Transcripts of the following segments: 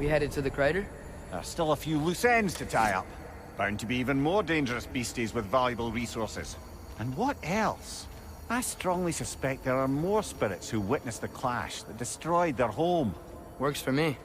We headed to the crater? There's still a few loose ends to tie up. Bound to be even more dangerous beasties with valuable resources. And what else? I strongly suspect there are more spirits who witnessed the clash that destroyed their home. Works for me.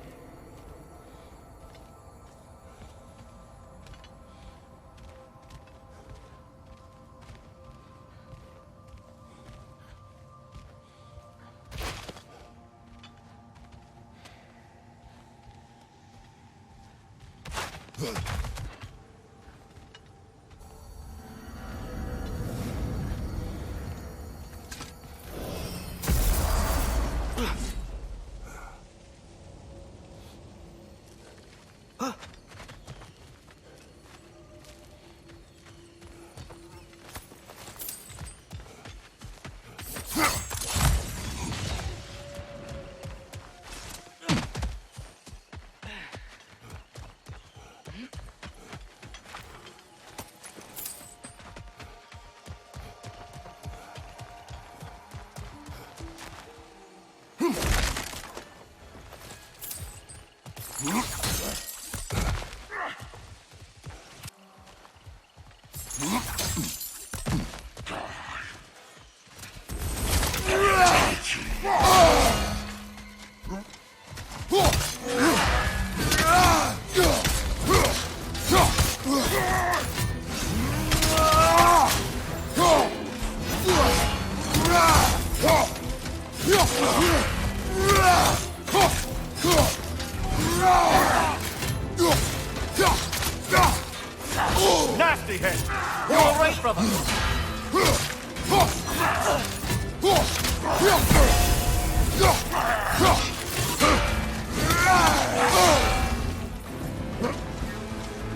Nasty hit! You're all right, brother.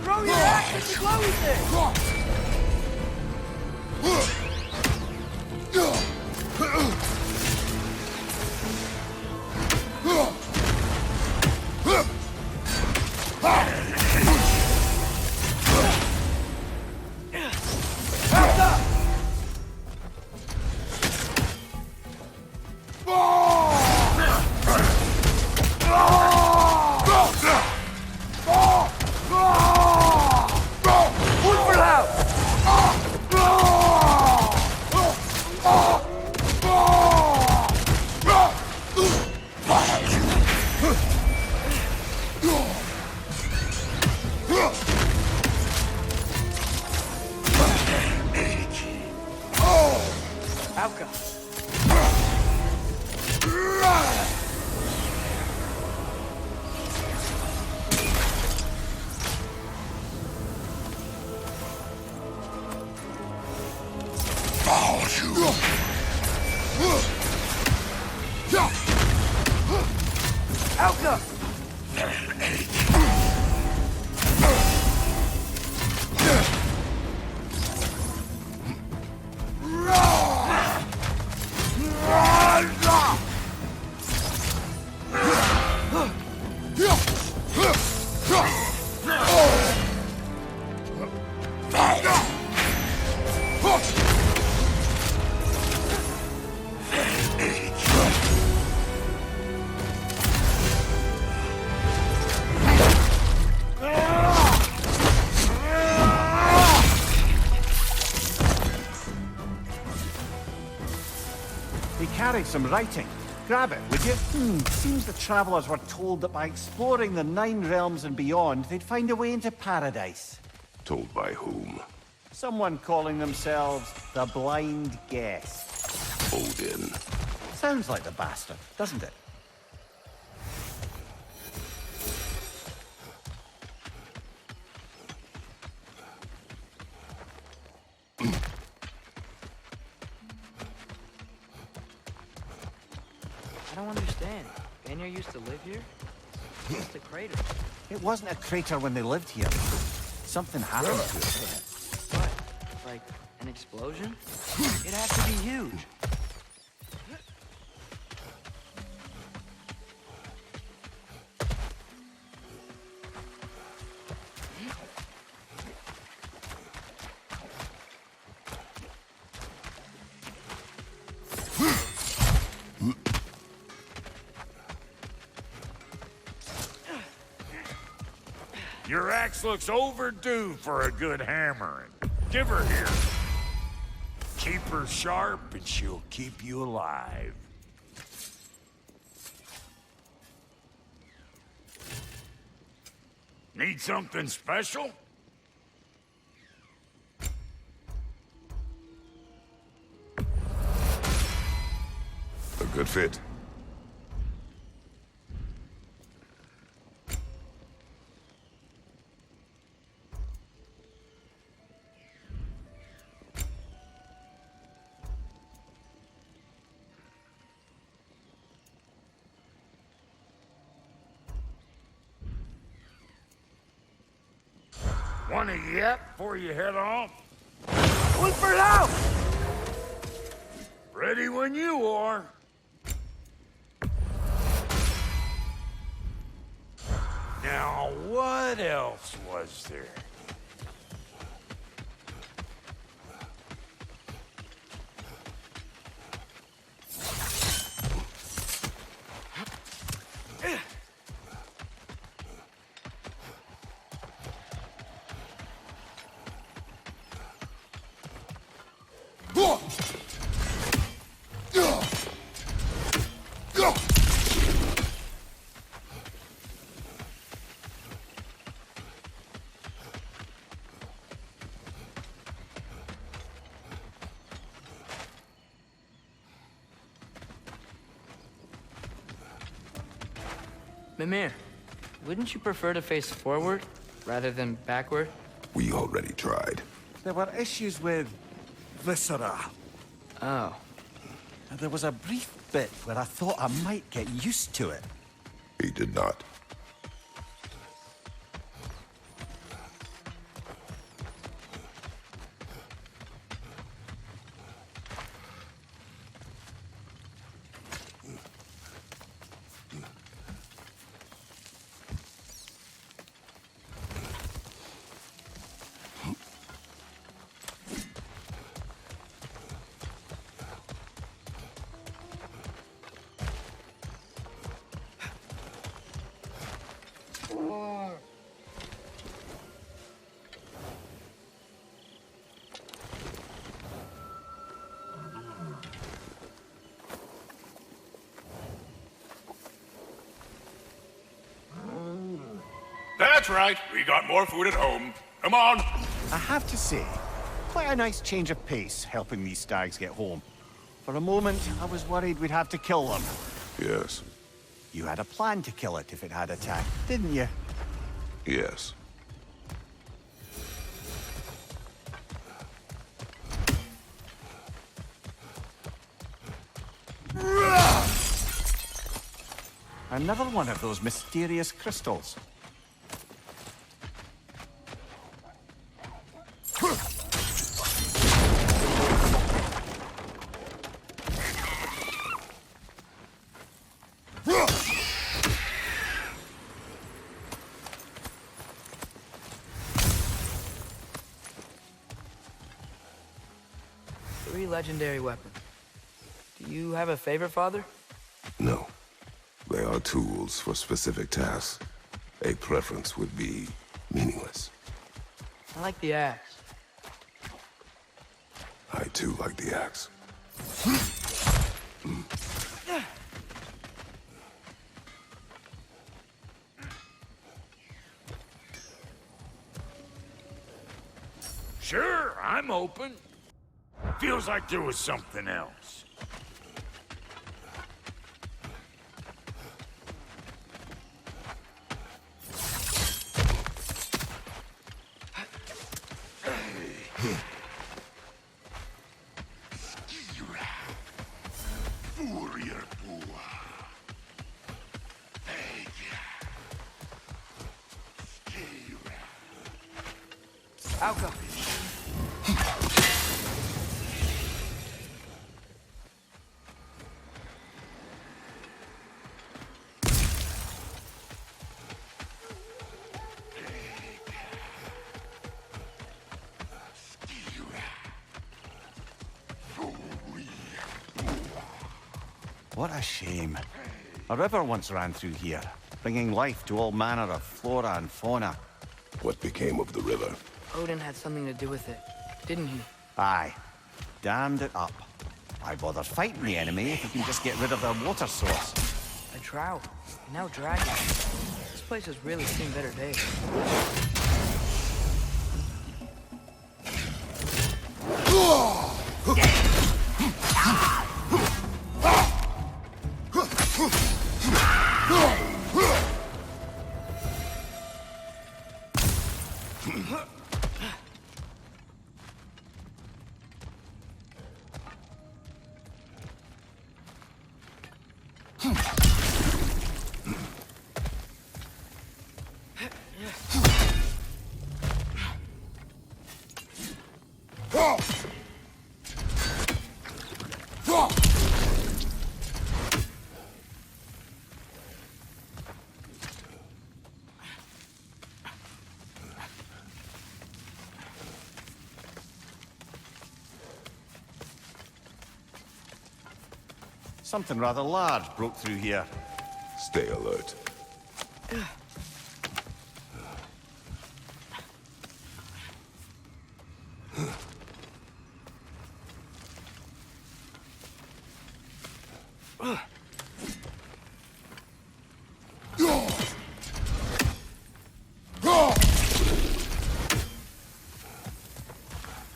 Throw your axe at the glowy thing! Carried some writing. Grab it, would you? Seems the travelers were told that by exploring the 9 realms and beyond, they'd find a way into paradise. Told by whom? Someone calling themselves the Blind Guest. Odin. Sounds like the bastard, doesn't it? I don't understand. Vanir used to live here? It's a crater. It wasn't a crater when they lived here. Something happened to it. What? Like an explosion? It had to be huge. Your axe looks overdue for a good hammering. Give her here. Keep her sharp and she'll keep you alive. Need something special? A good fit. Want a yap before you head off? Look for it out! Ready when you are. Now, what else was there? Mimir, wouldn't you prefer to face forward rather than backward? We already tried. There were issues with viscera. Oh. There was a brief bit where I thought I might get used to it. He did not. That's right. We got more food at home. Come on. I have to say, quite a nice change of pace helping these stags get home. For a moment, I was worried we'd have to kill them. Yes. You had a plan to kill it if it had attacked, didn't you? Yes. Another one of those mysterious crystals. Three legendary weapons. Do you have a favorite, Father? No. They are tools for specific tasks. A preference would be meaningless. I like the axe. I too like the axe. Sure, I'm open. Feels like there was something else. Out go. What a shame. A river once ran through here, bringing life to all manner of flora and fauna. What became of the river? Odin had something to do with it, didn't he? Aye. Dammed it up. Why bother fighting the enemy if you can just get rid of their water source? A drought, and now dragons. This place has really seen better days. Something rather large broke through here. Stay alert.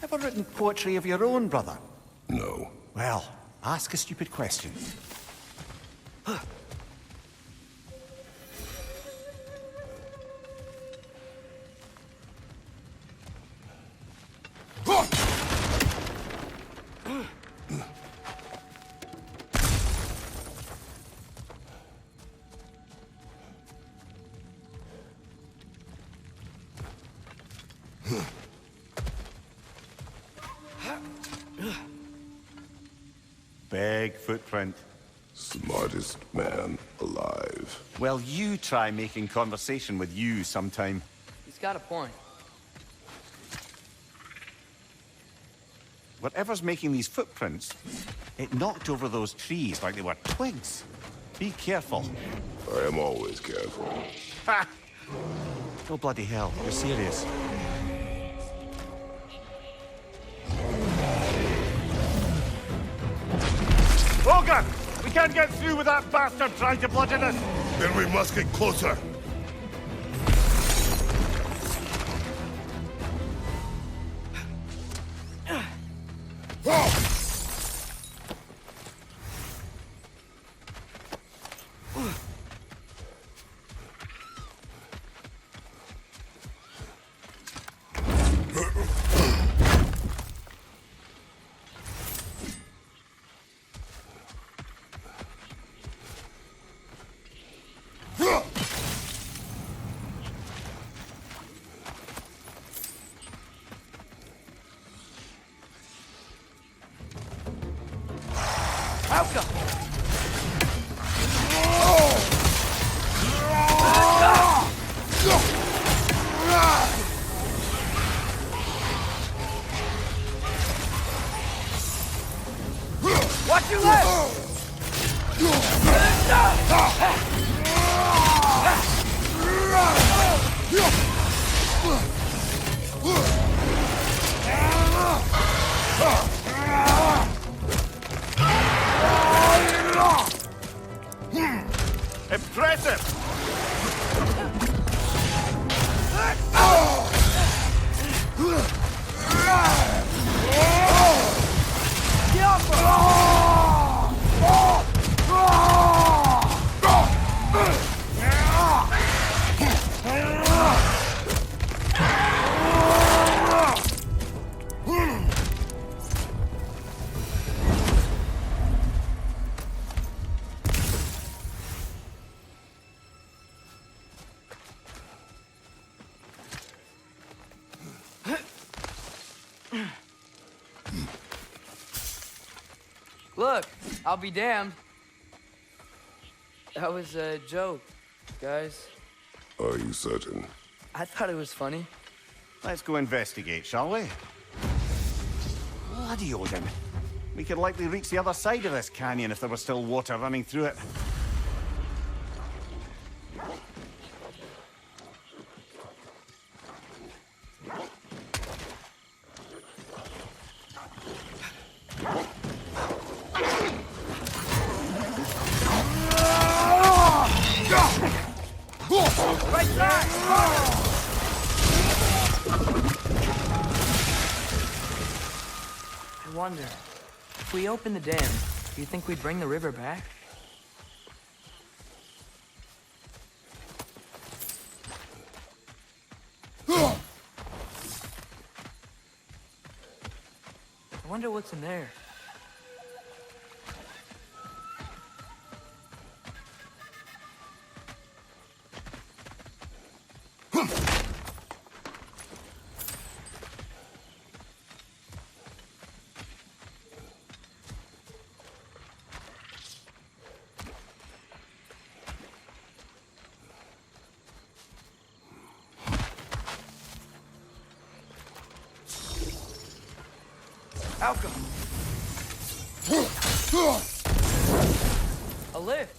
Ever written poetry of your own, brother? No. Well, ask a stupid question. Big footprint. Smartest man alive. Well, you try making conversation with you sometime. He's got a point. Whatever's making these footprints, it knocked over those trees like they were twigs. Be careful. I am always careful. Ha! Oh, bloody hell. You're serious. Logan! We can't get through with that bastard trying to bludgeon us! Then we must get closer. Watch your left! Impressive! Get off! Look, I'll be damned. That was a joke, guys. Are you certain? I thought it was funny. Let's go investigate, shall we? Bloody Odin. We could likely reach the other side of this canyon if there was still water running through it. I wonder, if we open the dam, do you think we'd bring the river back? I wonder what's in there. Outcome. A lift.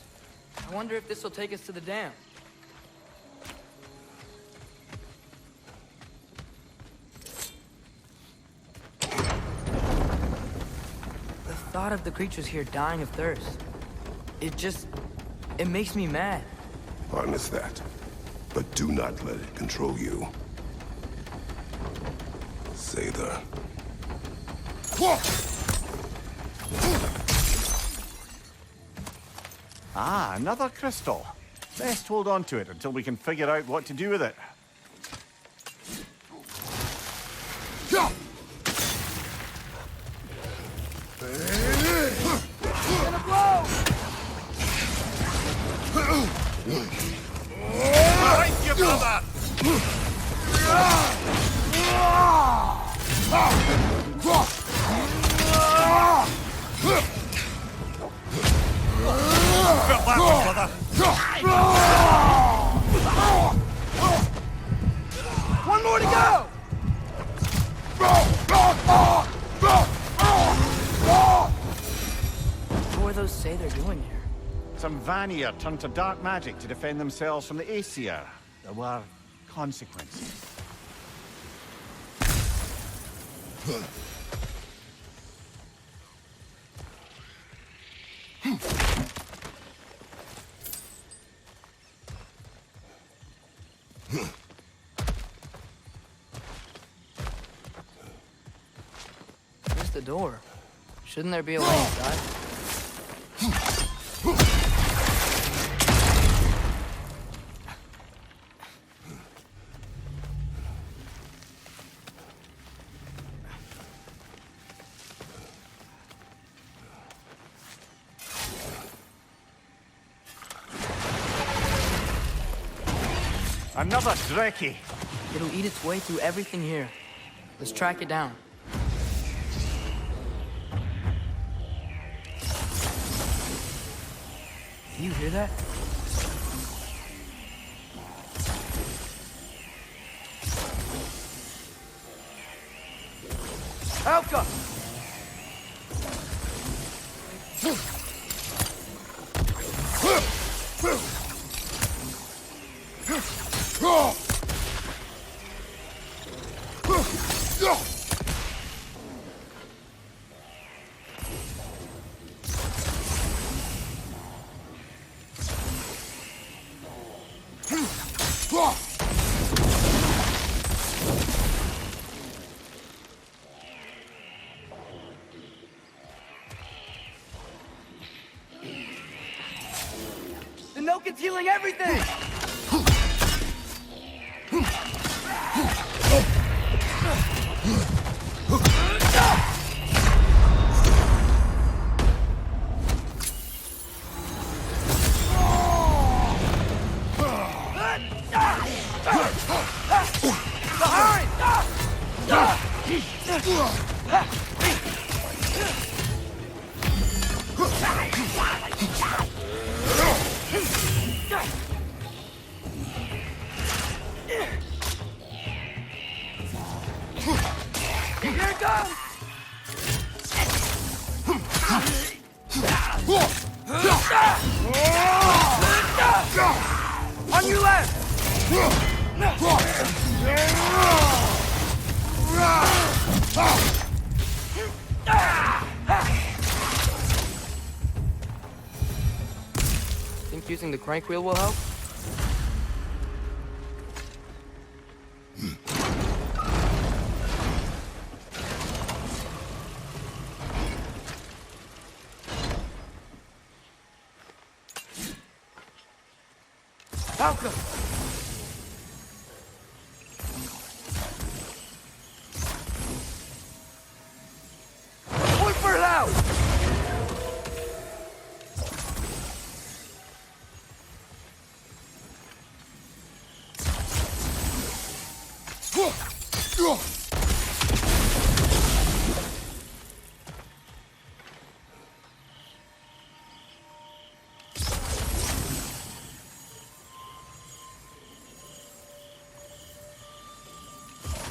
I wonder if this will take us to the dam. The thought of the creatures here dying of thirst, it makes me mad. Harness that. But do not let it control you. Sather. Ah, another crystal. Best hold on to it until we can figure out what to do with it. Right, you brother! Felt that one, brother. One more to go! What were those say they're doing here? Some Vanir turned to dark magic to defend themselves from the Aesir. There were consequences. Where's the door? Shouldn't there be a way inside? Another Dreki! It'll eat its way through everything here. Let's track it down. Do you hear that? Alka! The milk is healing everything! Here it comes! On your left! Think using the crank wheel will help? Malcolm! Look for it out!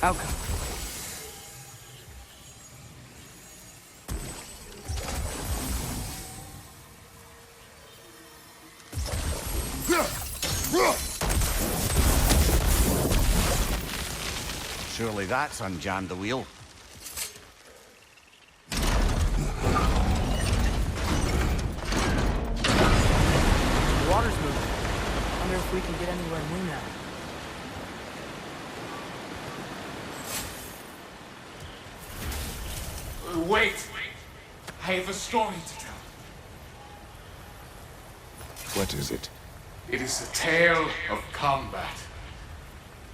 Outcome. Surely that's unjammed the wheel. The water's moving. Wonder if we can get anywhere new now. Wait! I have a story to tell. What is it? It is a tale of combat.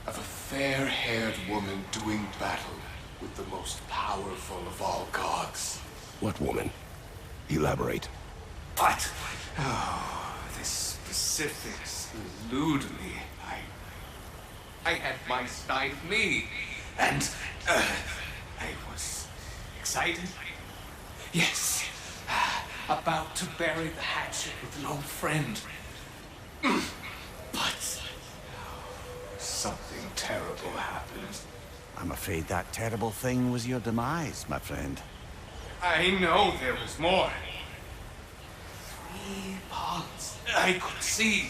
Of a fair-haired woman doing battle with the most powerful of all gods. What woman? Elaborate. But, oh, the specifics elude me. I had my side of me, and I was excited. Yes, about to bury the hatchet with an old friend. But something terrible happened. I'm afraid that terrible thing was your demise, my friend. I know there was more. 3 ponds. I could see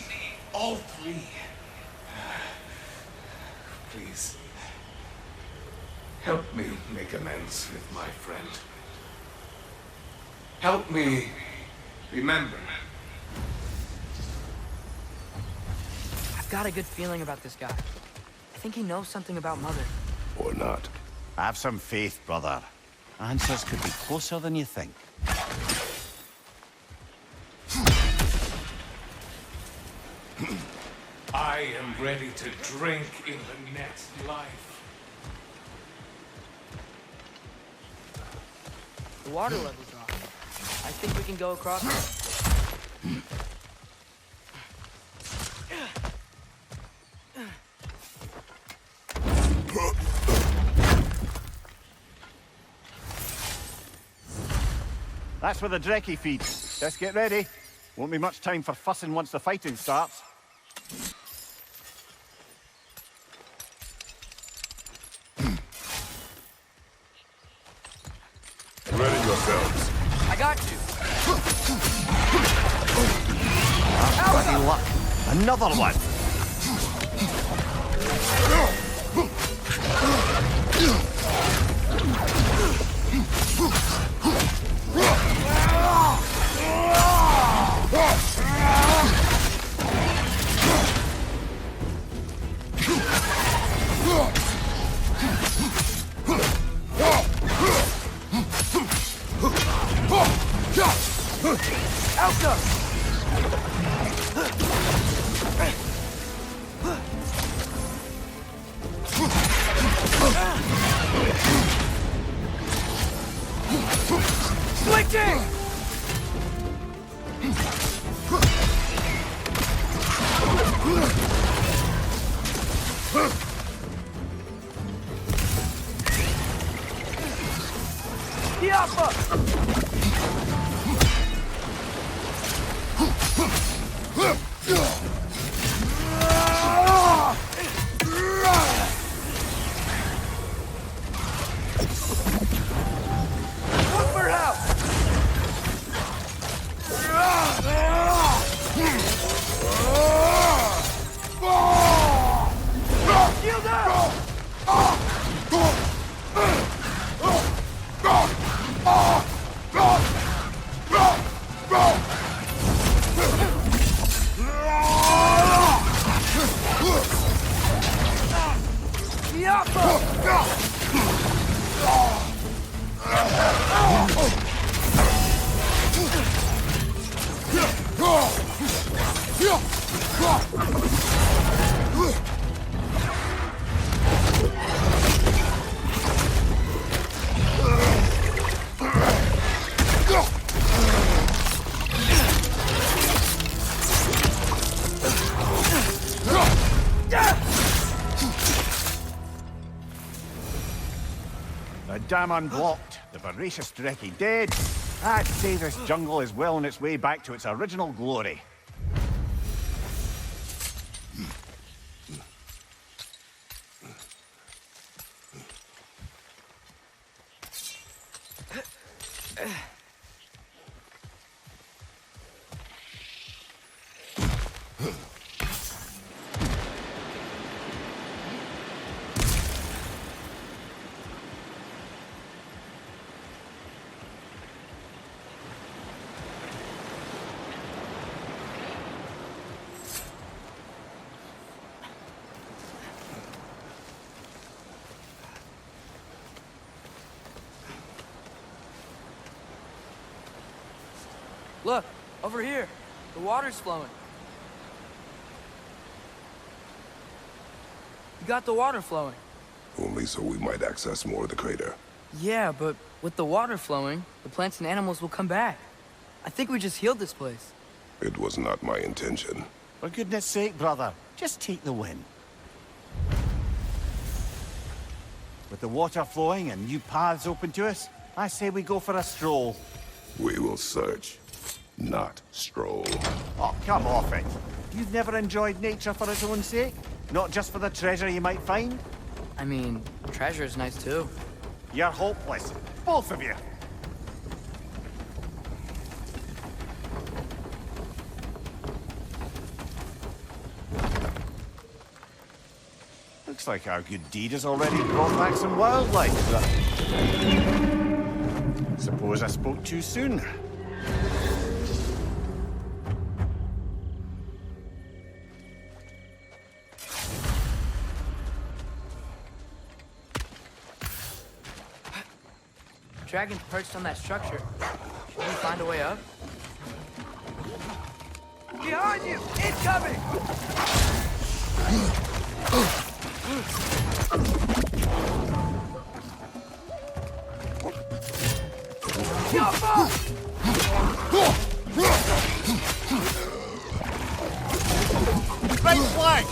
all 3. Please, help me make amends with my friend. Help me remember. I've got a good feeling about this guy. I think he knows something about Mother. Or not. Have some faith, brother. Answers could be closer than you think. I am ready to drink in the next life. The water level's off. I think we can go across. That's where the Drekkie feed. Let's get ready. Won't be much time for fussing once the fighting starts. Ready yourselves. I got you. Bloody luck. Another one. Switching! The dam unblocked, the voracious Drekkie dead. I'd say this jungle is well on its way back to its original glory. Look, over here. The water's flowing. You got the water flowing. Only so we might access more of the crater. Yeah, but with the water flowing, the plants and animals will come back. I think we just healed this place. It was not my intention. For goodness sake, brother, just take the win. With the water flowing and new paths open to us, I say we go for a stroll. We will search, not stroll. Oh, come off it. You've never enjoyed nature for its own sake? Not just for the treasure you might find? I mean, treasure's nice too. You're hopeless. Both of you. Looks like our good deed has already brought back some wildlife, but... Suppose I spoke too soon. Dragon's perched on that structure. Should we find a way up? Behind you! Incoming! Right flank!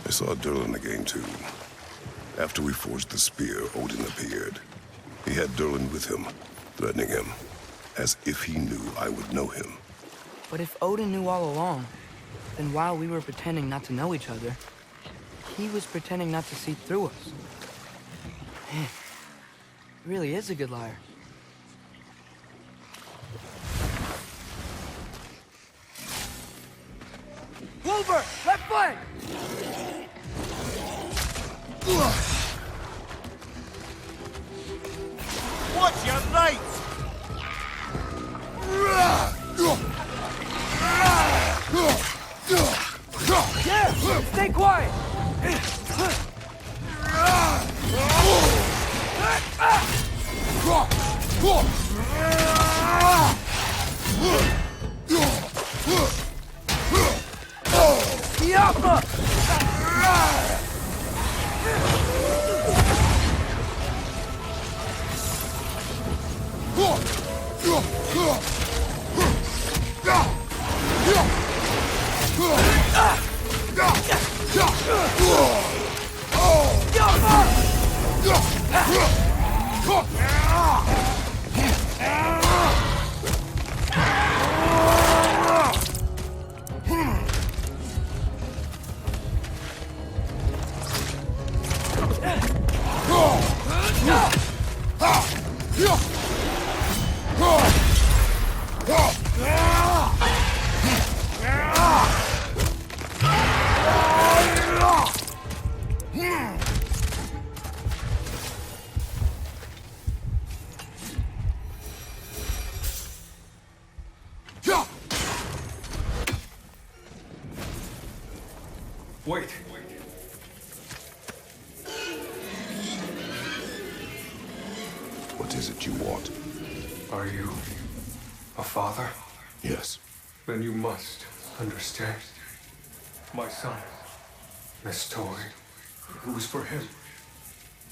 I saw Durlin again too. After we forged the spear, Odin appeared. He had Durlin with him, threatening him, as if he knew I would know him. But if Odin knew all along, then while we were pretending not to know each other, he was pretending not to see through us. Man, he really is a good liar. Wolver! Left flank! Watch your right! Yeah! Stay quiet! Yapma! Wait. What is it you want? Are you a father? Yes. Then you must understand. My son, this toy, it was for him.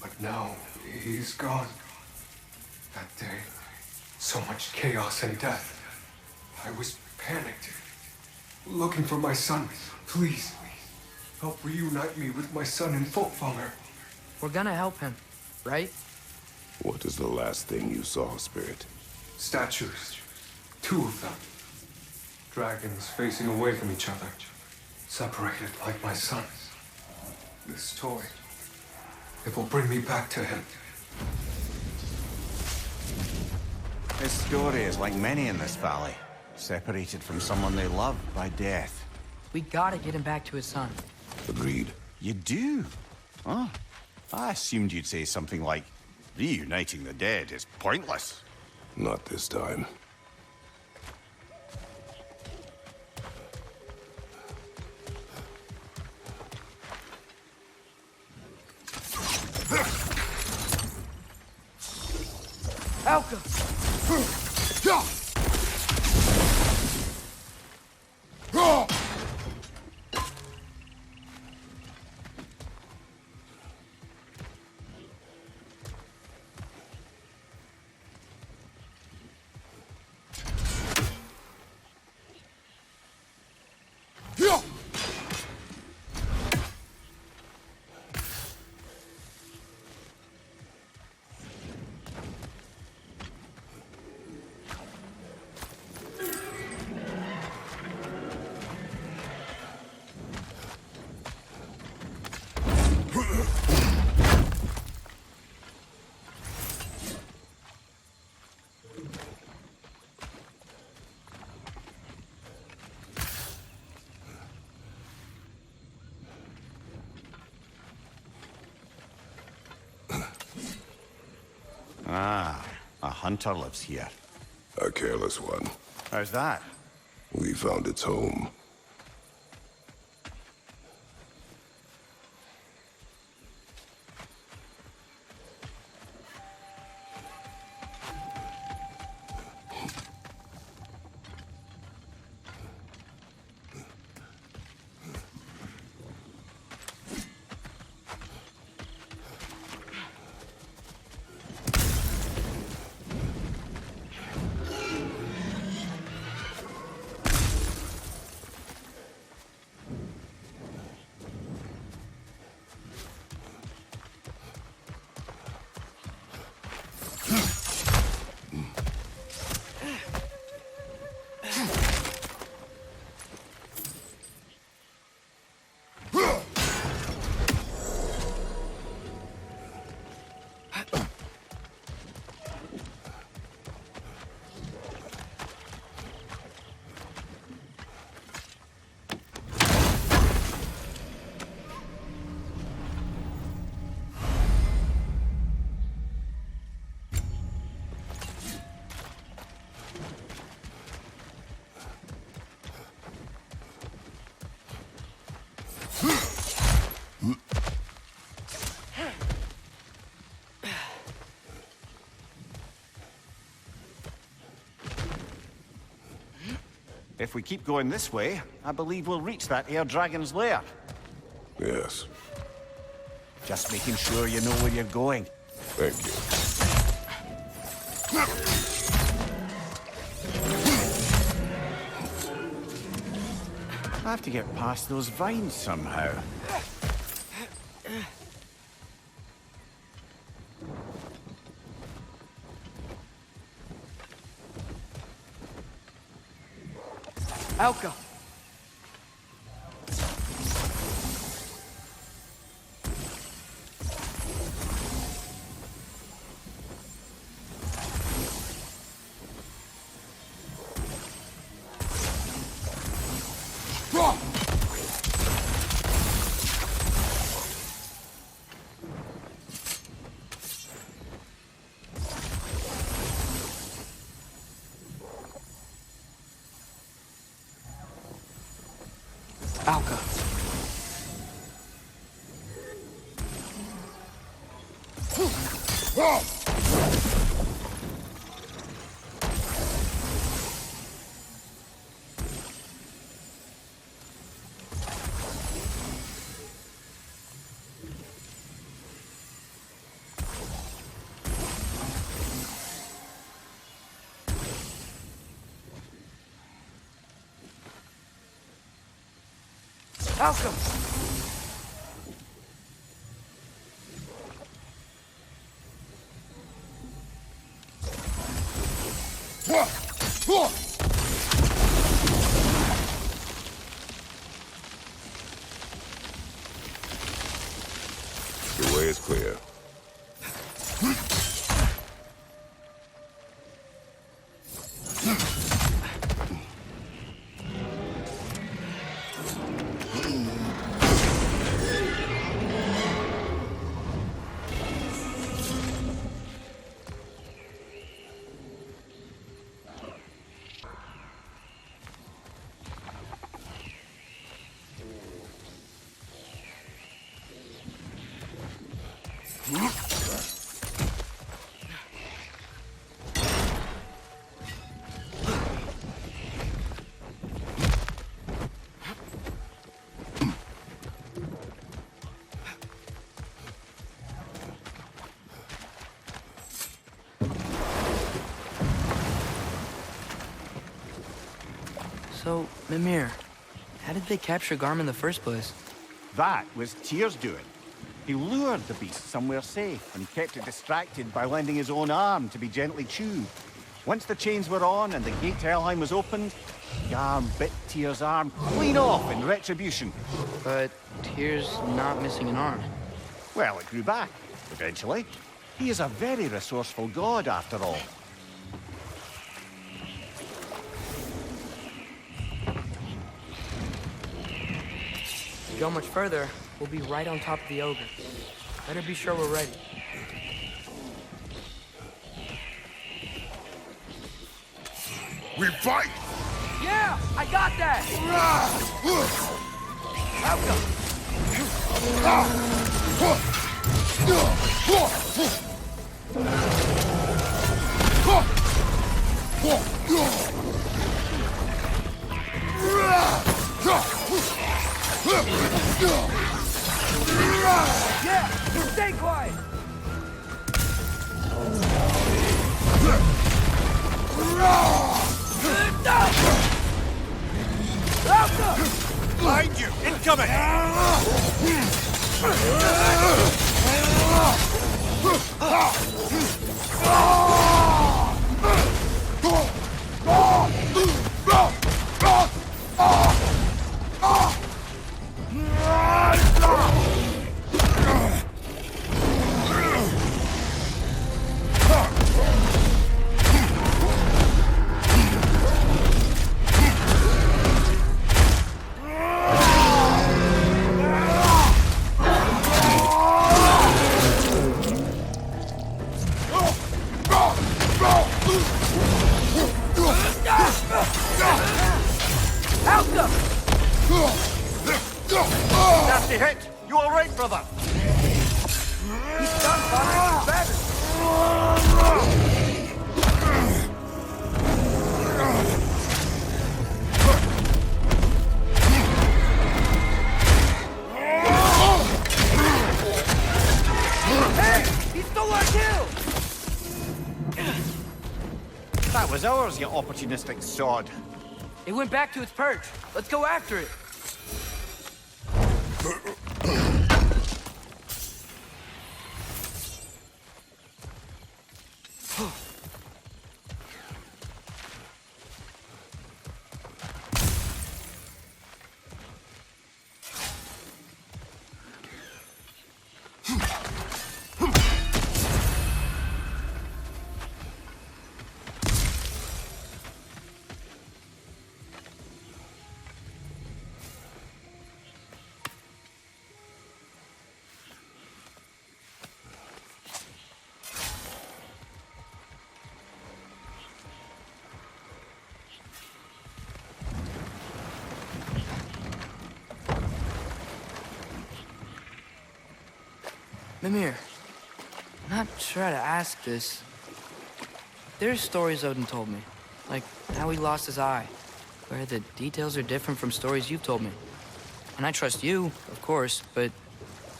But now he's gone. That day, so much chaos and death. I was panicked, looking for my son. Please, help reunite me with my son in Folkvanger. We're gonna help him, right? What is the last thing you saw, Spirit? Statues, 2 of them. Dragons facing away from each other, separated like my son. This toy, it will bring me back to him. His story is like many in this valley. Separated from someone they love by death. We gotta get him back to his son. Agreed. You do? Oh, I assumed you'd say something like, reuniting the dead is pointless. Not this time. Alka! Ah, a hunter lives here. A careless one. How's that? We found its home. If we keep going this way, I believe we'll reach that air dragon's lair. Yes. Just making sure you know where you're going. Thank you. I have to get past those vines somehow. Alka! Alka. Malcolm! The way is clear. So, Mimir, how did they capture Garm in the first place? That was Tyr's doing. He lured the beast somewhere safe and kept it distracted by lending his own arm to be gently chewed. Once the chains were on and the gate to Helheim was opened, Garm bit Tyr's arm clean off in retribution. But Tyr's not missing an arm. Well, it grew back, eventually. He is a very resourceful god, after all. If we go much further, we'll be right on top of the ogre. Better be sure we're ready. We fight! Yeah! I got that! Yeah! Stay quiet! Behind you! Incoming! Nasty hit! You all right, brother? He's done fighting better! Hey! He stole our kill! That was ours, you opportunistic sod. It went back to its perch. Let's go after it. Mimir, I'm not sure how to ask this. There's stories Odin told me, like how he lost his eye, where the details are different from stories you've told me. And I trust you, of course, but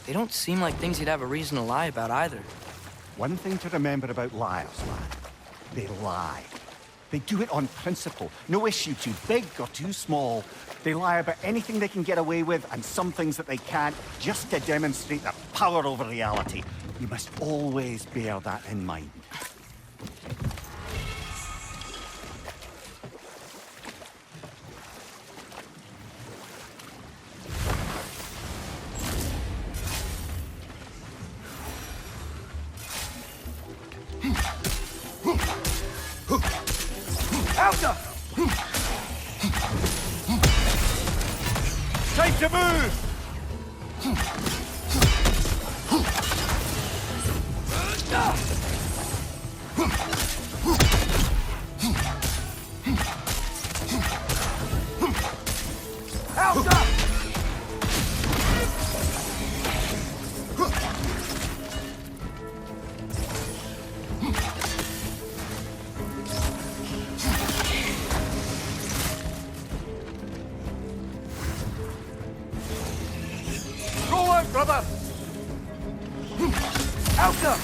they don't seem like things he'd have a reason to lie about either. One thing to remember about liars, lad. They lie. They do it on principle. No issue too big or too small. They lie about anything they can get away with and some things that they can't, just to demonstrate their power over reality. You must always bear that in mind. Elsa! Time to move! Elsa! Go on, brother! Elsa!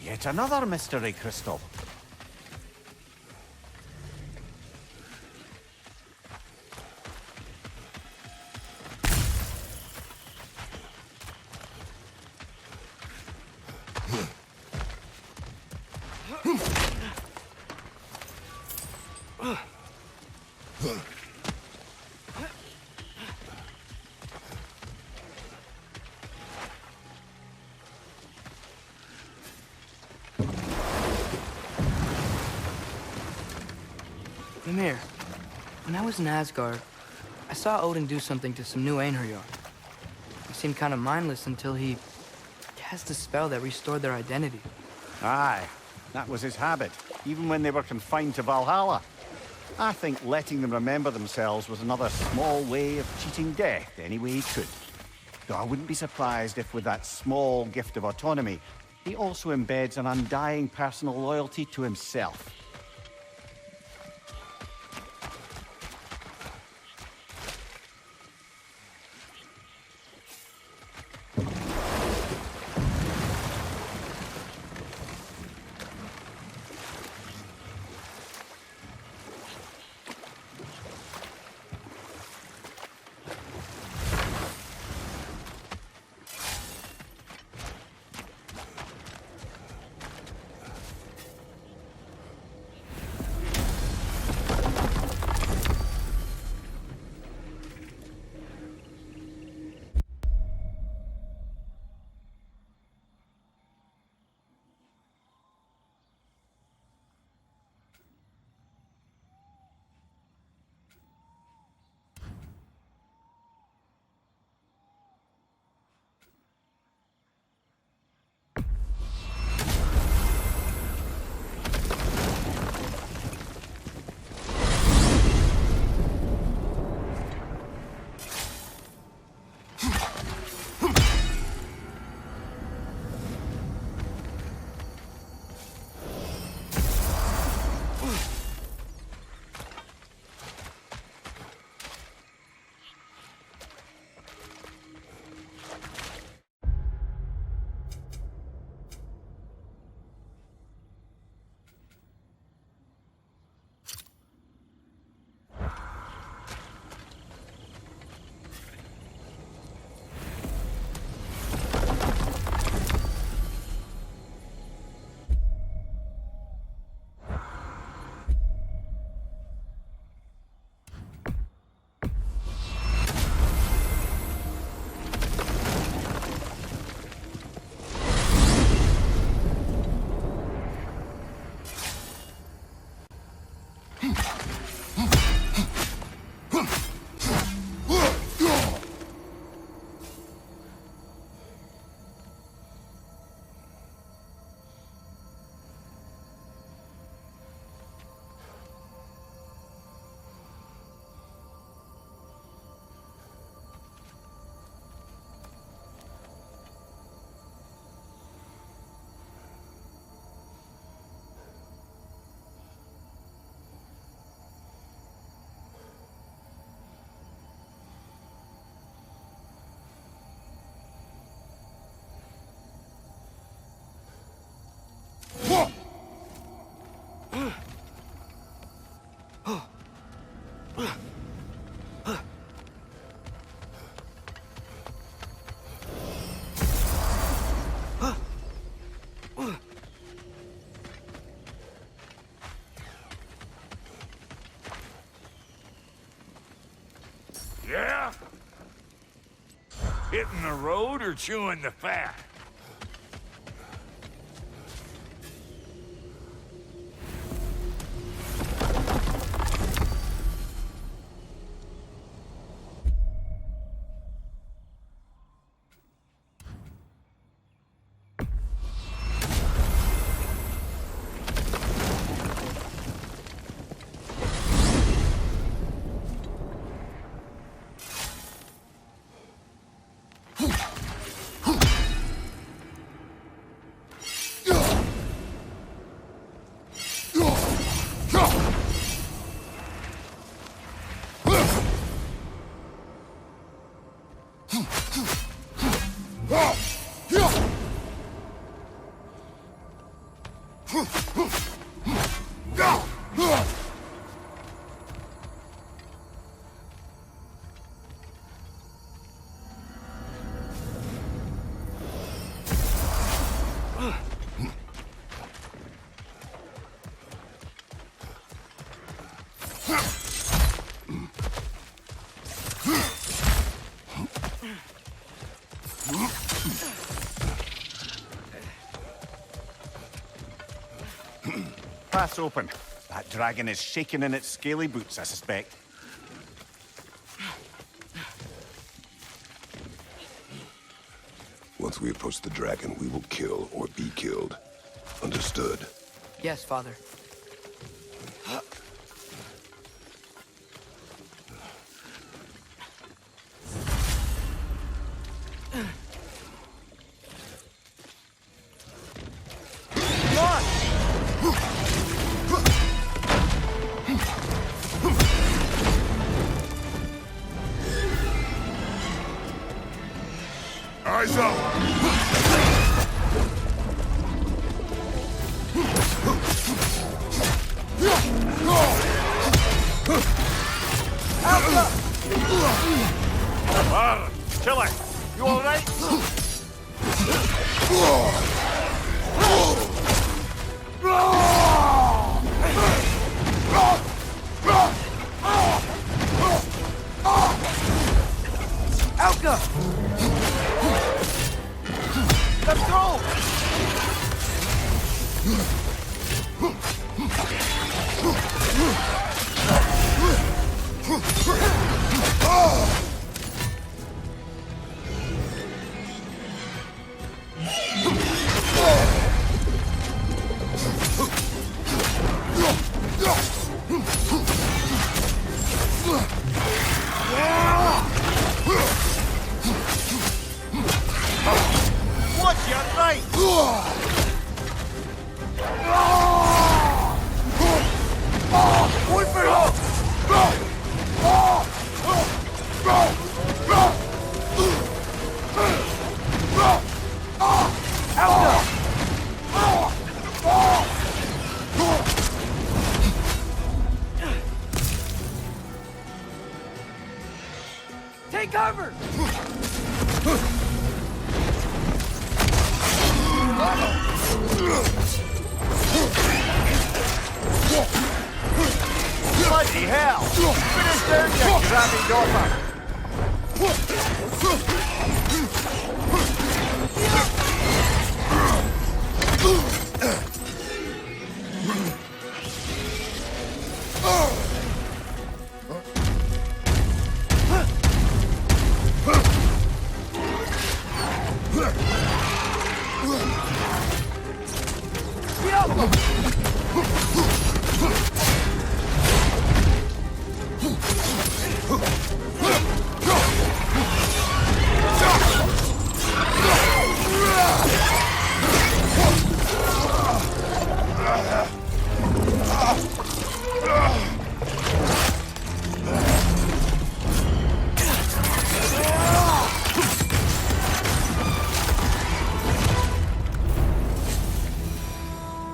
Yet another mystery crystal. Mimir, when I was in Asgard, I saw Odin do something to some new Einherjar. He seemed kind of mindless until he cast a spell that restored their identity. Aye, that was his habit, even when they were confined to Valhalla. I think letting them remember themselves was another small way of cheating death any way he could. Though I wouldn't be surprised if with that small gift of autonomy, he also embeds an undying personal loyalty to himself. Hitting the road or chewing the fat? Path's open. That dragon is shaking in its scaly boots, I suspect. Once we approach the dragon, we will kill or be killed. Understood? Yes, Father. Eyes up! Killer, you alright? Elka! Let's go! Watch your right! Take cover! Bloody hell! Finish down, you grabby daughter!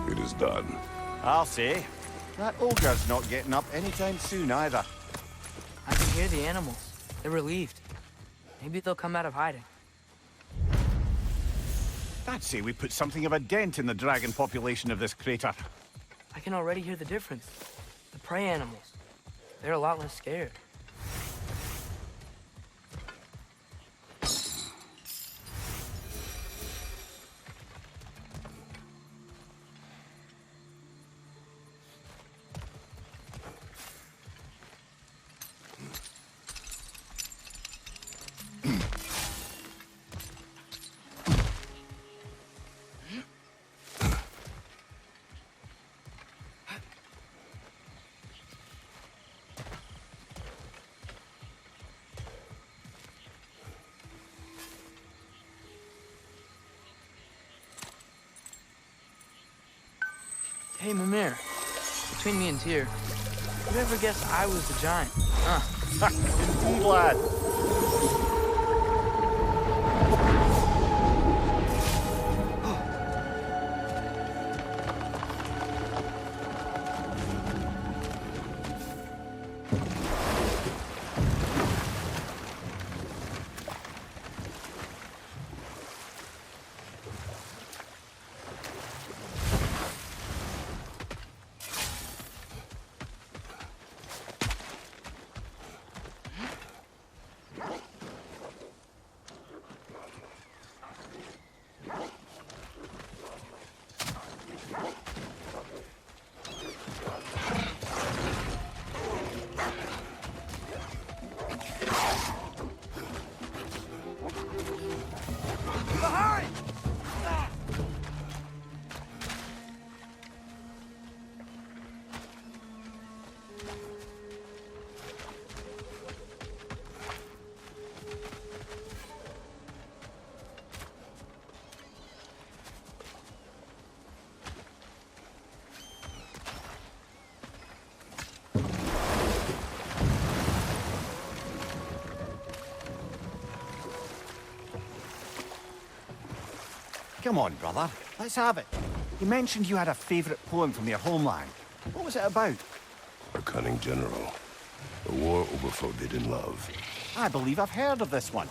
It is done. I'll say, that ogre's not getting up anytime soon either. I can hear the animals. They're relieved. Maybe they'll come out of hiding. I'd say we put something of a dent in the dragon population of this crater. I can already hear the difference. The prey animals. They're a lot less scared. Hey, Mimir. Between me and Tyr, who'd ever guess I was the giant? Huh. Indeed, lad. Come on, brother. Let's have it. You mentioned you had a favorite poem from your homeland. What was it about? A cunning general. A war over forbidden love. I believe I've heard of this one.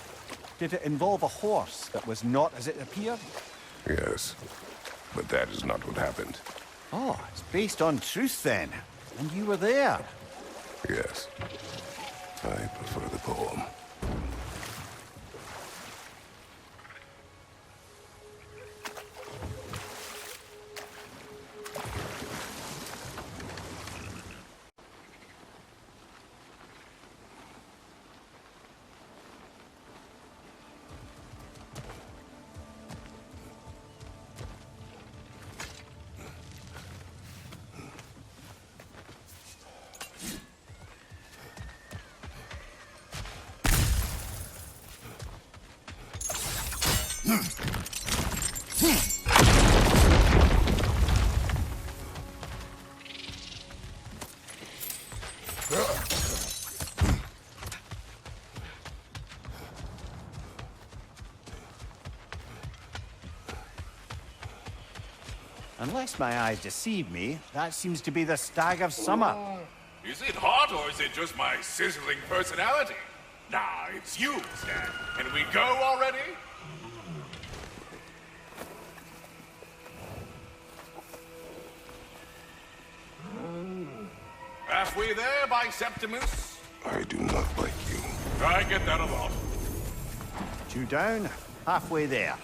Did it involve a horse that was not as it appeared? Yes, but that is not what happened. Oh, it's based on truth then. And you were there. Yes, I prefer the poem. Unless my eyes deceive me, that seems to be the Stag of Summer. Is it hot or is it just my sizzling personality? Nah, it's you, Stan. Can we go already? Halfway there by Septimus? I do not like you. I get that a lot. 2 down, halfway there.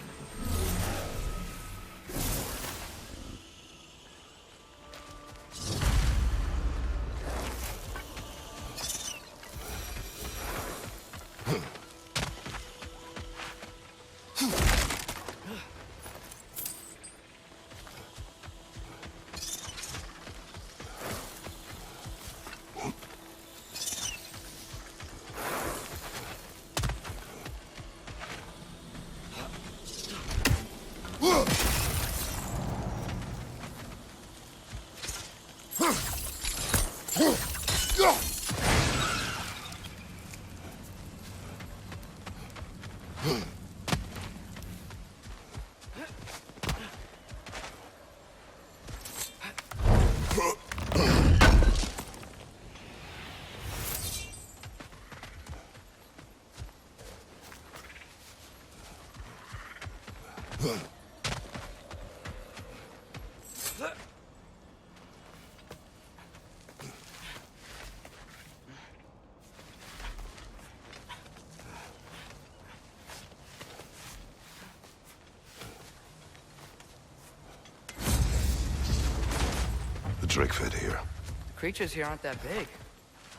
The Drake fed here. The creatures here aren't that big.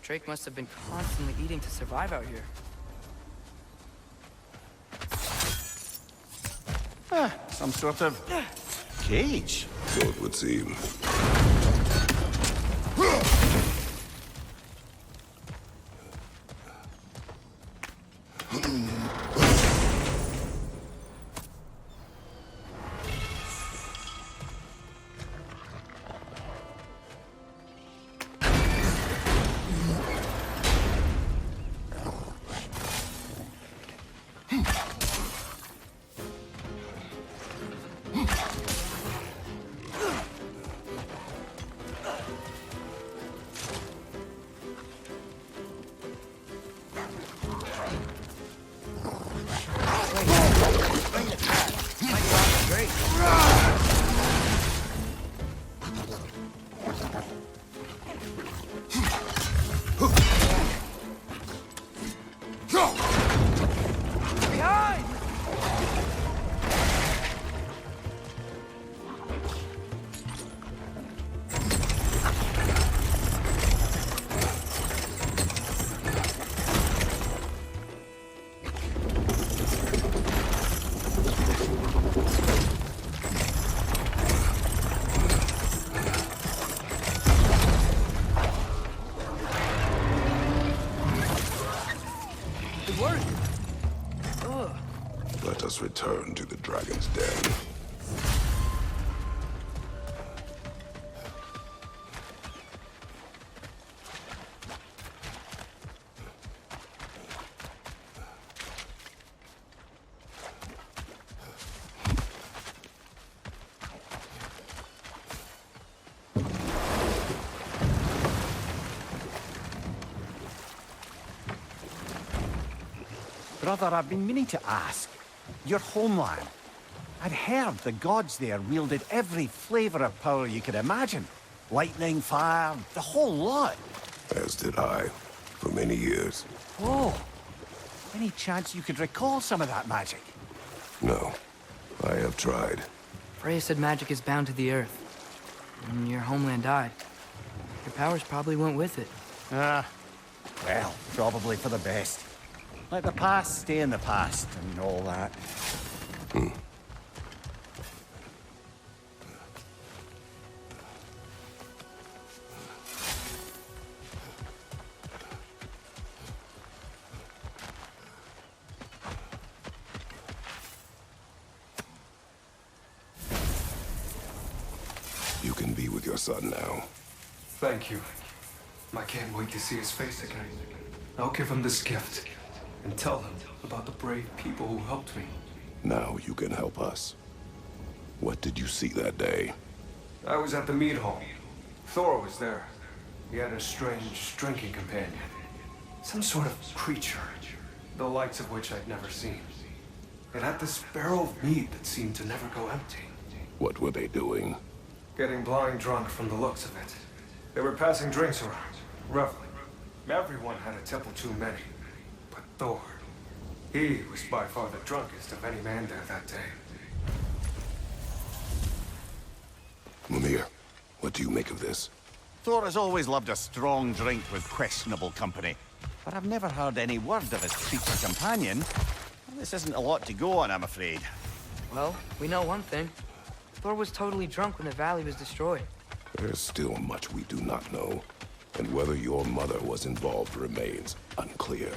Drake must have been constantly eating to survive out here. Some sort of cage. So it would seem. Behind! It worked. Ugh. Let us return to the dragon's den. Brother, I've been meaning to ask. Your homeland. I'd heard the gods there wielded every flavor of power you could imagine. Lightning, fire, the whole lot. As did I, for many years. Whoa. Any chance you could recall some of that magic? No, I have tried. Freya said magic is bound to the earth. When your homeland died, your powers probably went with it. Well, probably for the best. Let the past stay in the past and all that. You can be with your son now. Thank you. I can't wait to see his face again. I'll give him this gift and tell him about the brave people who helped me. Now you can help us. What did you see that day? I was at the mead hall. Thor was there. He had a strange drinking companion. Some sort of creature, the likes of which I'd never seen. It had this barrel of mead that seemed to never go empty. What were they doing? Getting blind drunk from the looks of it. They were passing drinks around, reveling. Everyone had a tipple too many. But Thor, he was by far the drunkest of any man there that day. Mimir, what do you make of this? Thor has always loved a strong drink with questionable company. But I've never heard any word of his creature companion. Well, this isn't a lot to go on, I'm afraid. Well, we know one thing. Thor was totally drunk when the valley was destroyed. There's still much we do not know, and whether your mother was involved remains unclear.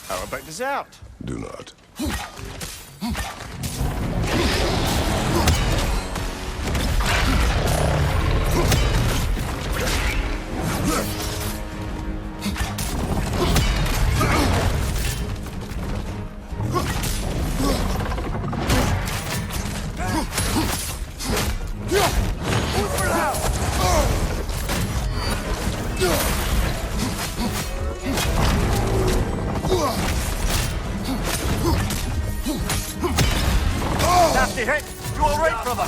How about dessert? Do not. Nasty hit! You all right, brother?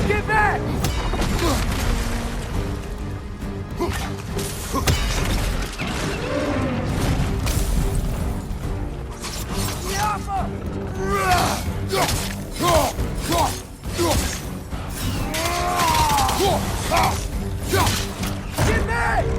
Get back! Get back!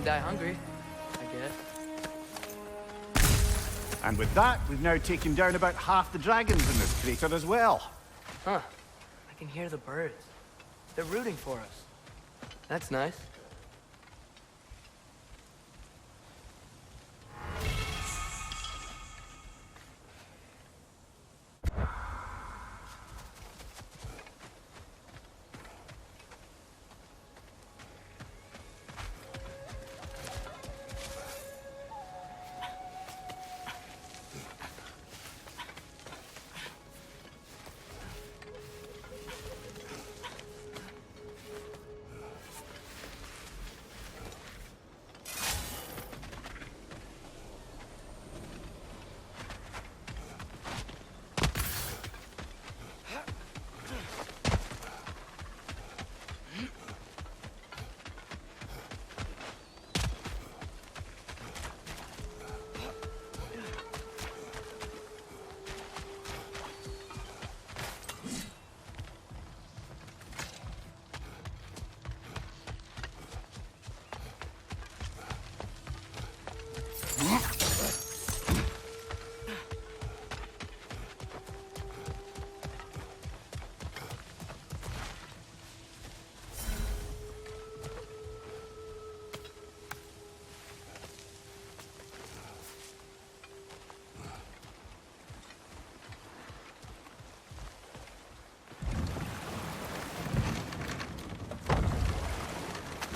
die hungry, I guess. And with that, we've now taken down about half the dragons in this crater as well. Huh. I can hear the birds. They're rooting for us. That's nice.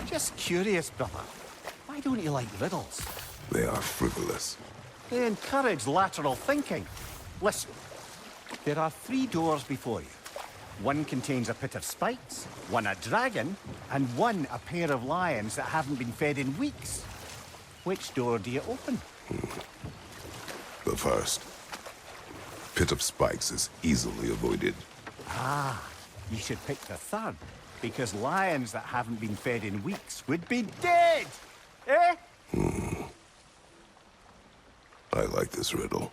Just curious, brother. Why don't you like riddles? They are frivolous. They encourage lateral thinking. Listen, there are 3 doors before you. One contains a pit of spikes, one a dragon, and one a pair of lions that haven't been fed in weeks. Which door do you open? The first. Pit of spikes is easily avoided. Ah, you should pick the third, because lions that haven't been fed in weeks would be dead! Eh? I like this riddle.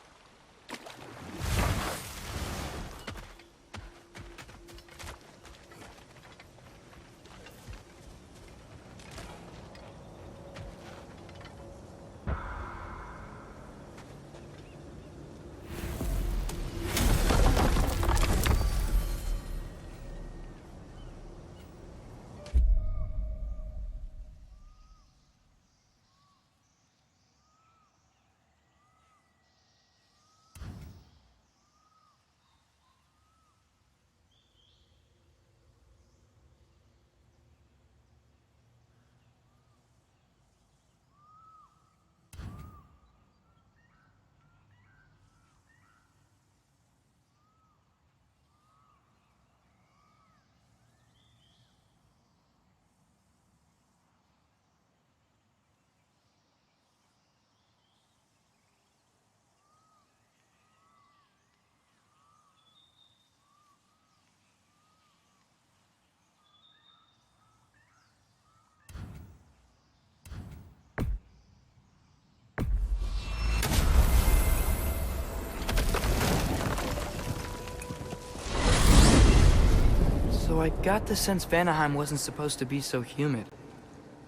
So I got the sense Vanaheim wasn't supposed to be so humid.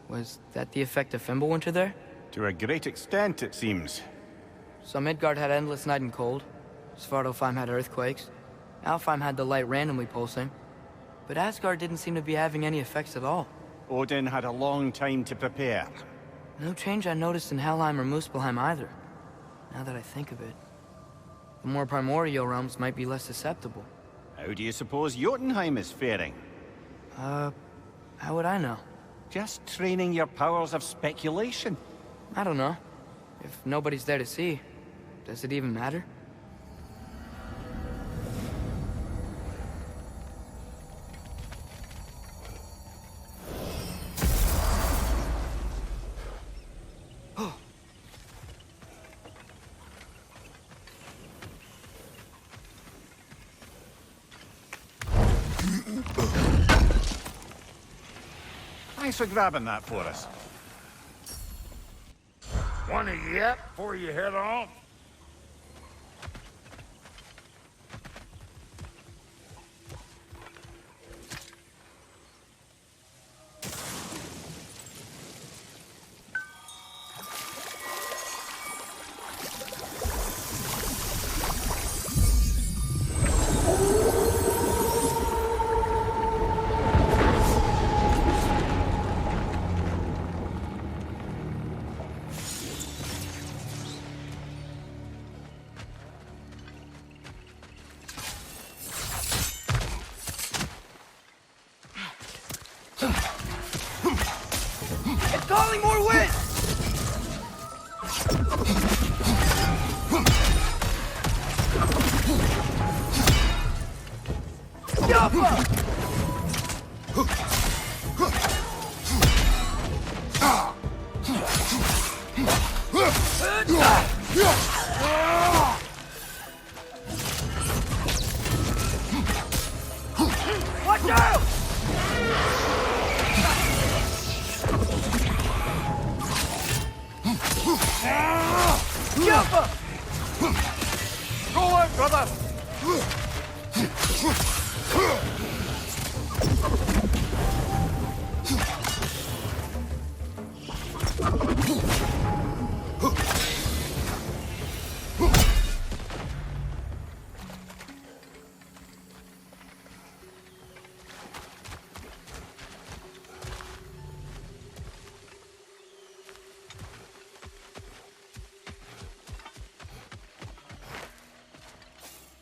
Was that the effect of Fimbulwinter there? To a great extent, it seems. So Midgard had endless night and cold. Svartalfheim had earthquakes. Alfheim had the light randomly pulsing. But Asgard didn't seem to be having any effects at all. Odin had a long time to prepare. No change I noticed in Helheim or Muspelheim either, now that I think of it. The more primordial realms might be less susceptible. How do you suppose Jotunheim is faring? How would I know? Just training your powers of speculation. I don't know. If nobody's there to see, does it even matter? Thanks for grabbing that for us. Wanna yet before you head off? It's calling more wind! Yappa! Watch out! Yappa! Go out, brother!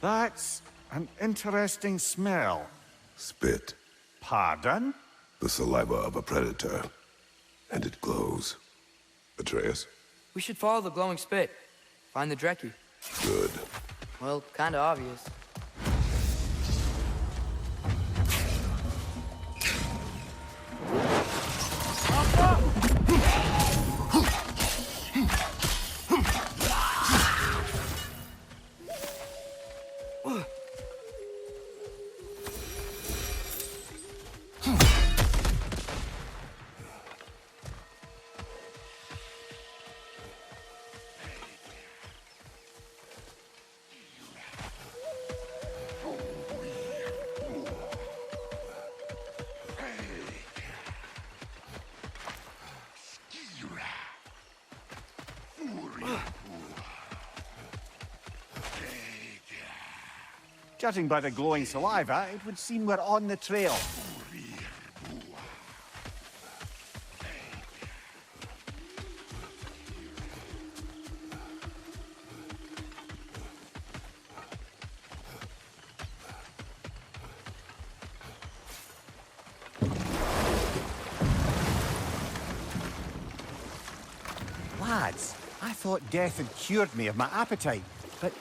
That's an interesting smell. Spit. Pardon? The saliva of a predator. And it glows. Atreus? We should follow the glowing spit. Find the Dreki. Good. Well, kinda obvious. Judging by the glowing saliva, it would seem we're on the trail. Lads, I thought death had cured me of my appetite, but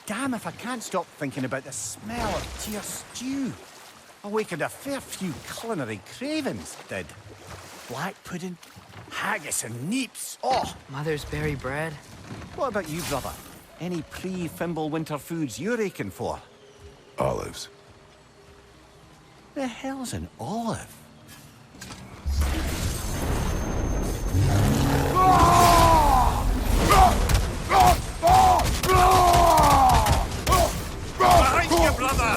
damn if I can't stop thinking about the smell of dear stew. Awakened a fair few culinary cravings, did. Black pudding, haggis and neeps. Oh! Mother's berry bread. What about you, brother? Any pre-Fimble winter foods you're aching for? Olives. The hell's an olive? Behind you, brother!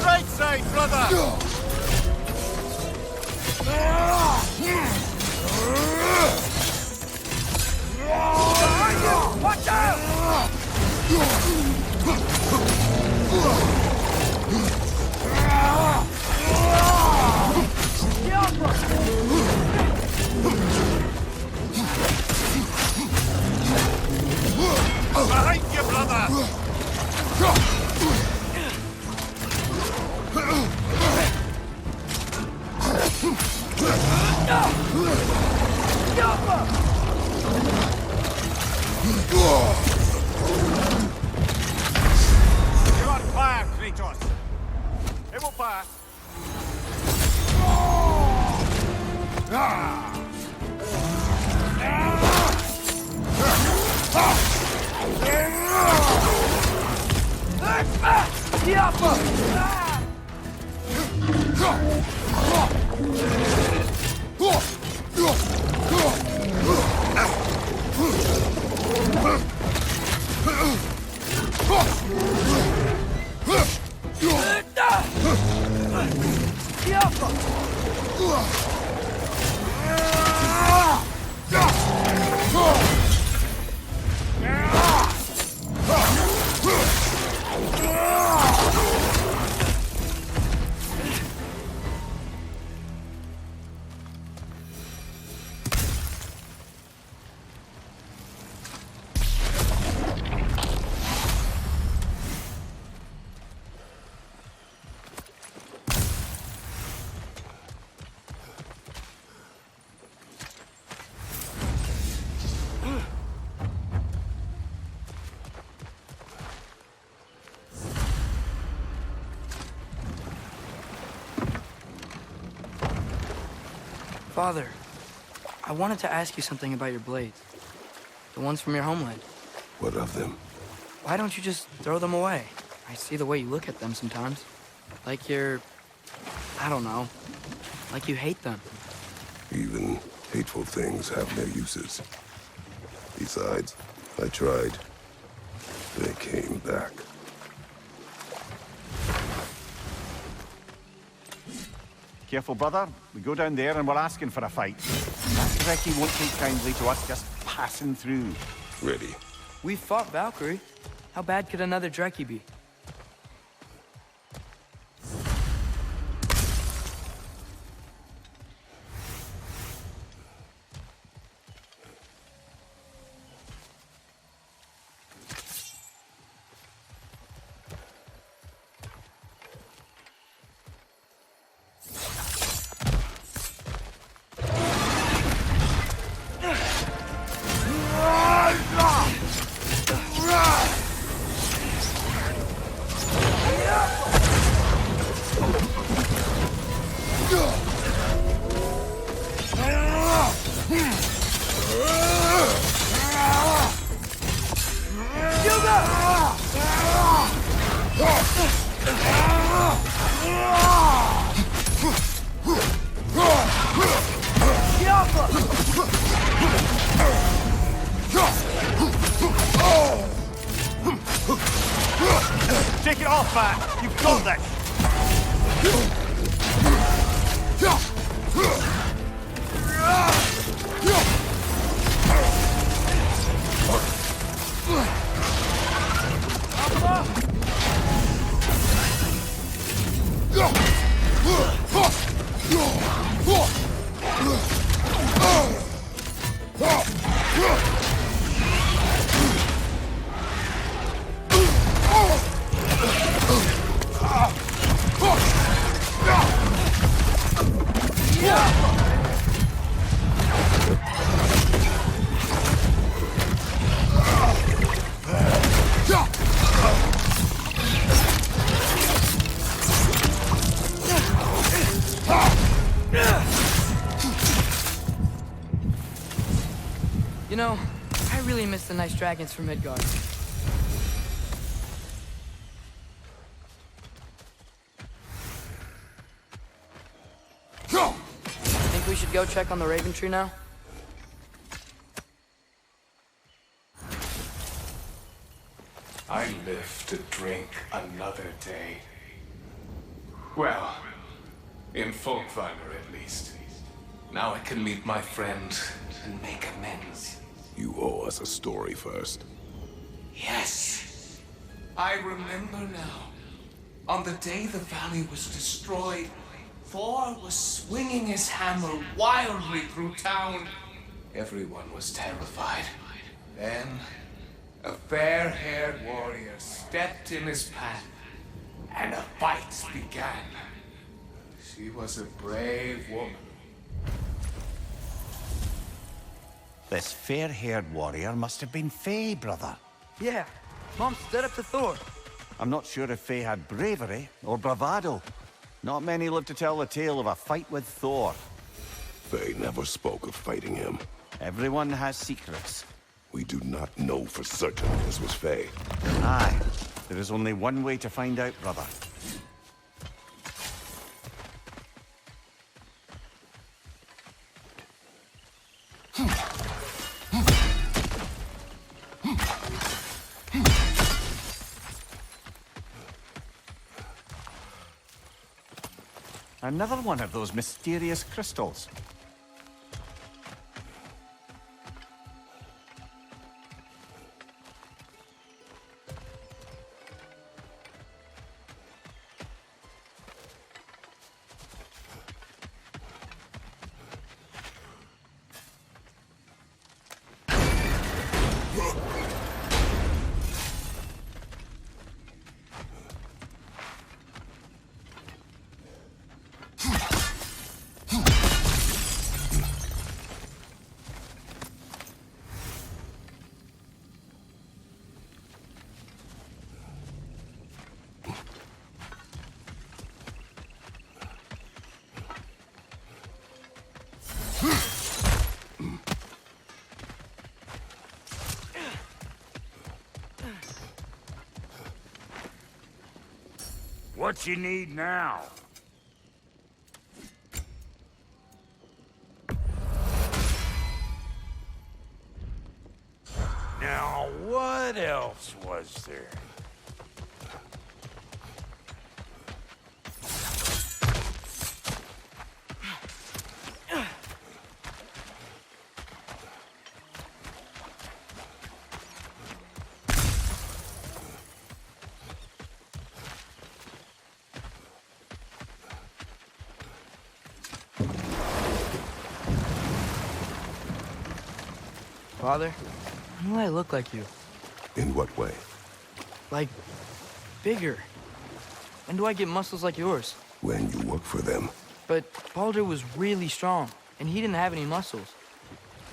Right side, brother! Watch out! Behind you, brother! You're on fire, Kratos! It will pass. Father, I wanted to ask you something about your blades. The ones from your homeland. What of them? Why don't you just throw them away? I see the way you look at them sometimes. Like you're... I don't know. Like you hate them. Even hateful things have their uses. Besides, I tried. They came back. Careful, brother. We go down there and we're asking for a fight. That Trekkie won't take kindly to us just passing through. Ready. We fought Valkyrie. How bad could another Trekkie be? Take it off, man! You've got this! You know, I really miss the nice dragons from Midgard. Think we should go check on the Raven Tree now? I live to drink another day. Well, in Folkvanger at least. Now I can meet my friend and make amends. You owe us a story first. Yes. I remember now. On the day the valley was destroyed, Thor was swinging his hammer wildly through town. Everyone was terrified. Then, a fair-haired warrior stepped in his path, and a fight began. She was a brave woman. This fair-haired warrior must have been Faye, brother. Yeah. Mom stood up to Thor. I'm not sure if Faye had bravery or bravado. Not many live to tell the tale of a fight with Thor. Faye never spoke of fighting him. Everyone has secrets. We do not know for certain this was Faye. Aye. There is only one way to find out, brother. Another one of those mysterious crystals. What you need now? Now, what else was there? Father, I know I look like you. In what way? Like, bigger. When do I get muscles like yours? When you work for them. But Baldur was really strong, and he didn't have any muscles.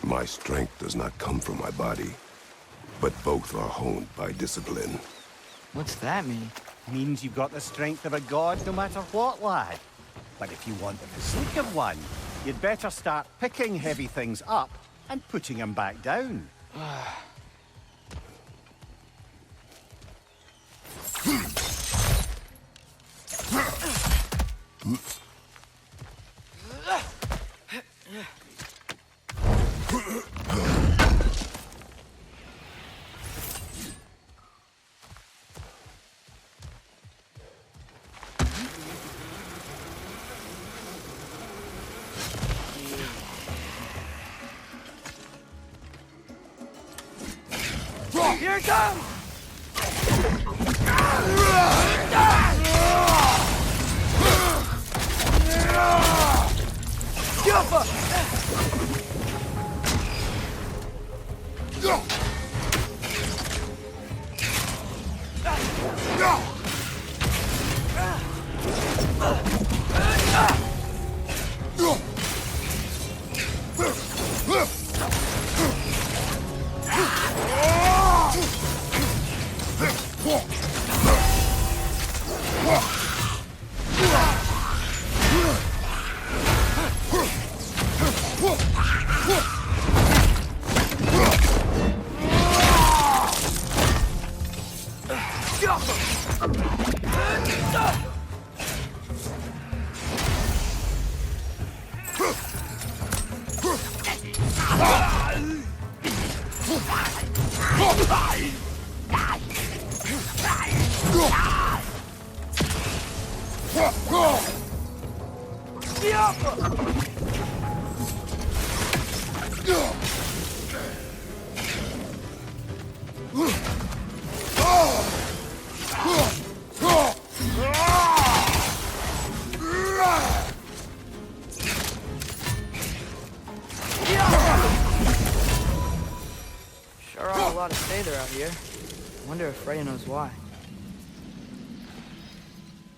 My strength does not come from my body, but both are honed by discipline. What's that mean? Means you've got the strength of a god no matter what, lad. But if you want the physique of one, you'd better start picking heavy things up and putting them back down. Here it comes! Jumpa! Sure are a lot of Sather out here. Wonder if Freya knows why.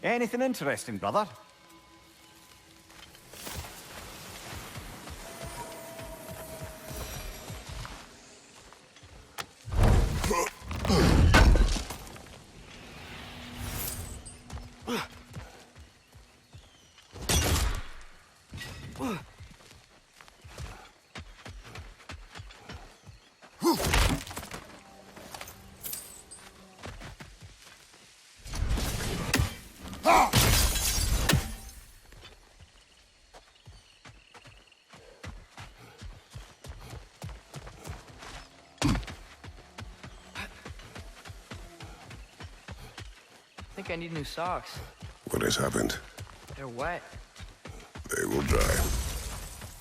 Anything interesting, brother? I think I need new socks. What has happened? They're wet. They will dry.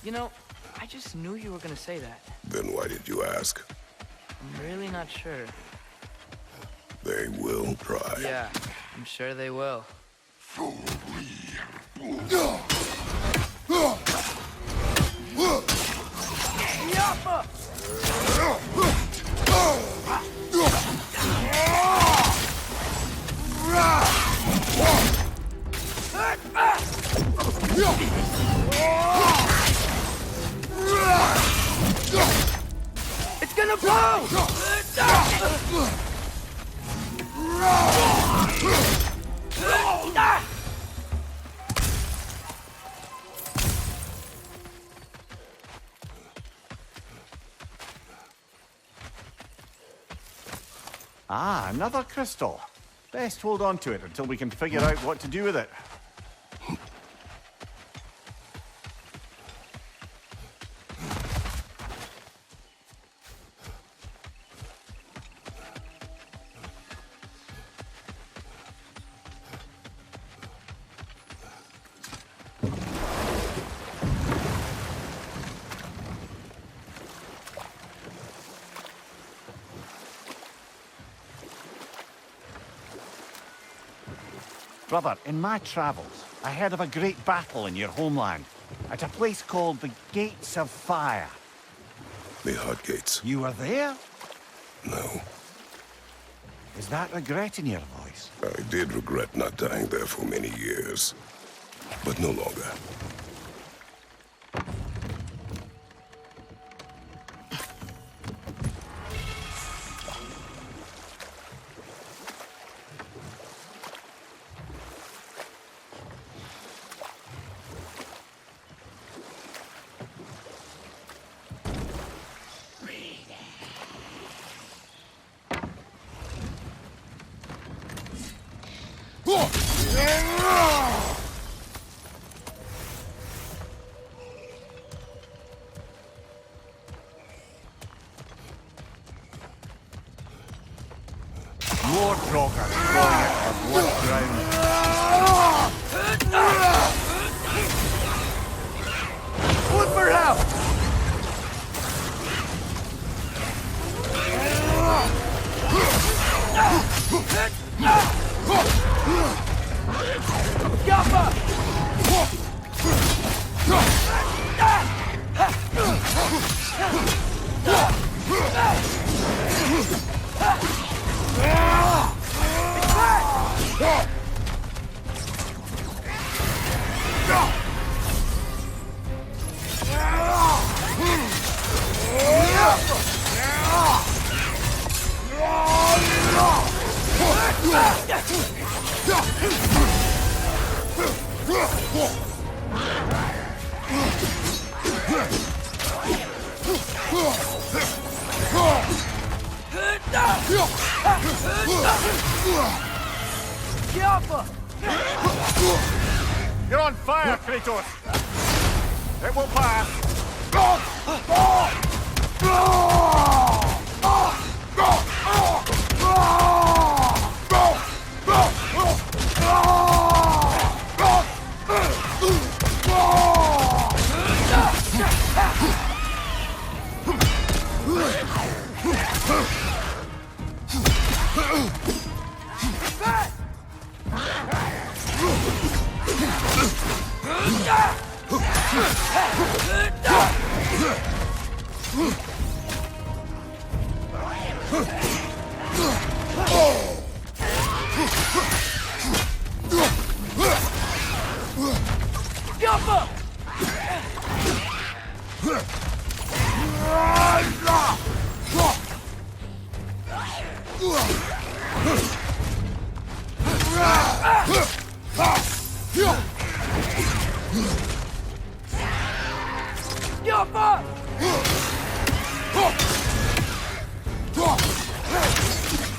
You know, I just knew you were gonna say that. Then why did you ask? I'm really not sure. They will dry. Yeah, I'm sure they will. It's gonna blow! Ah, another crystal. Best hold on to it until we can figure out what to do with it. Brother, in my travels, I heard of a great battle in your homeland, at a place called the Gates of Fire. The Hot Gates. You were there? No. Is that regret in your voice? I did regret not dying there for many years, but no longer. Lord Rocker, throwing it on blood ground. Look for help! You're on fire, Kratos! It will pass!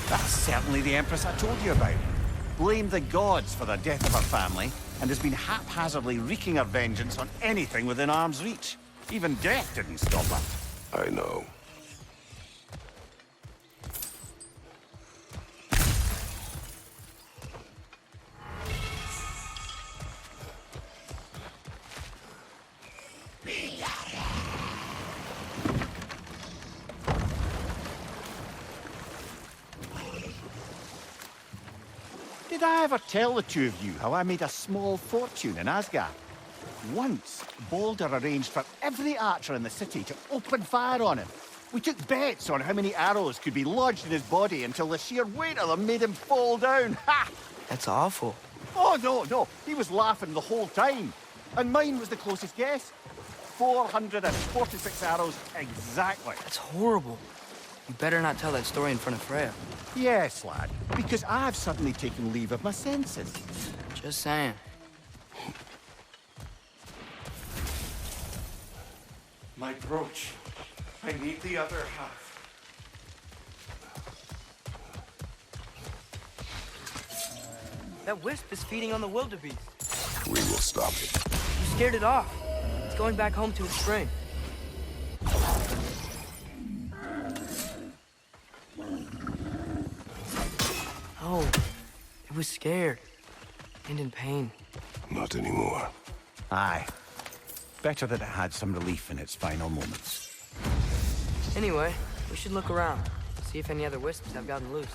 That's certainly the Empress I told you about. Blamed the gods for the death of her family, and has been haphazardly wreaking her vengeance on anything within arm's reach. Even death didn't stop her. I know. Did I ever tell the two of you how I made a small fortune in Asgard? Once, Balder arranged for every archer in the city to open fire on him. We took bets on how many arrows could be lodged in his body until the sheer weight of them made him fall down. Ha! That's awful. Oh, no. He was laughing the whole time. And mine was the closest guess. 446 arrows exactly. That's horrible. You better not tell that story in front of Freya. Yes, lad. Because I've suddenly taken leave of my senses. Just saying. My brooch. I need the other half. That wisp is feeding on the wildebeest. We will stop it. You scared it off. It's going back home to its spring. Oh, it was scared. And in pain. Not anymore. Aye. Better that it had some relief in its final moments. Anyway, we should look around. See if any other wisps have gotten loose.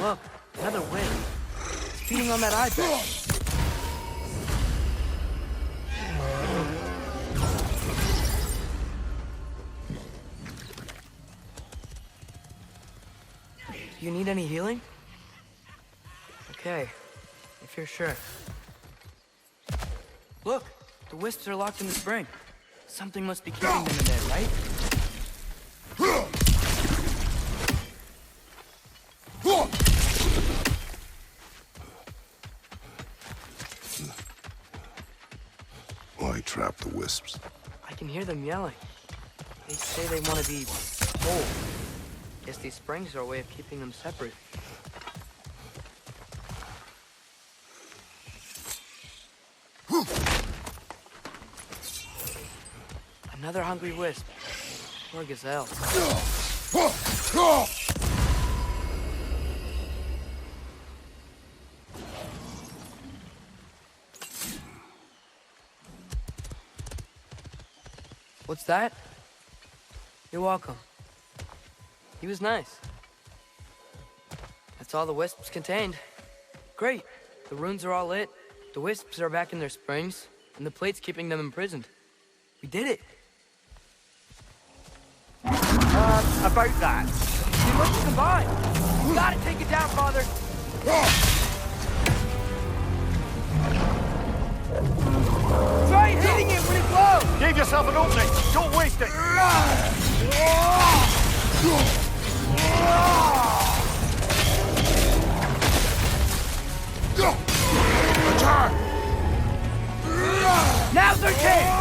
Look, another wisp. It's feeding on that ibex. Do you need any healing? Okay, if you're sure. Look, the wisps are locked in the spring. Something must be keeping them in there, right? Why trap the wisps? I can hear them yelling. They say they want to be whole. Guess these springs are a way of keeping them separate. Another hungry wisp. Poor gazelle. What's that? You're welcome. He was nice. That's all the wisps contained. Great. The runes are all lit. The wisps are back in their springs, and the plate's keeping them imprisoned. We did it. About that. They must combine. We gotta take it down, Father. Try hitting it when it blows. Give yourself an opening. Don't waste it. Attack! Now's our chance.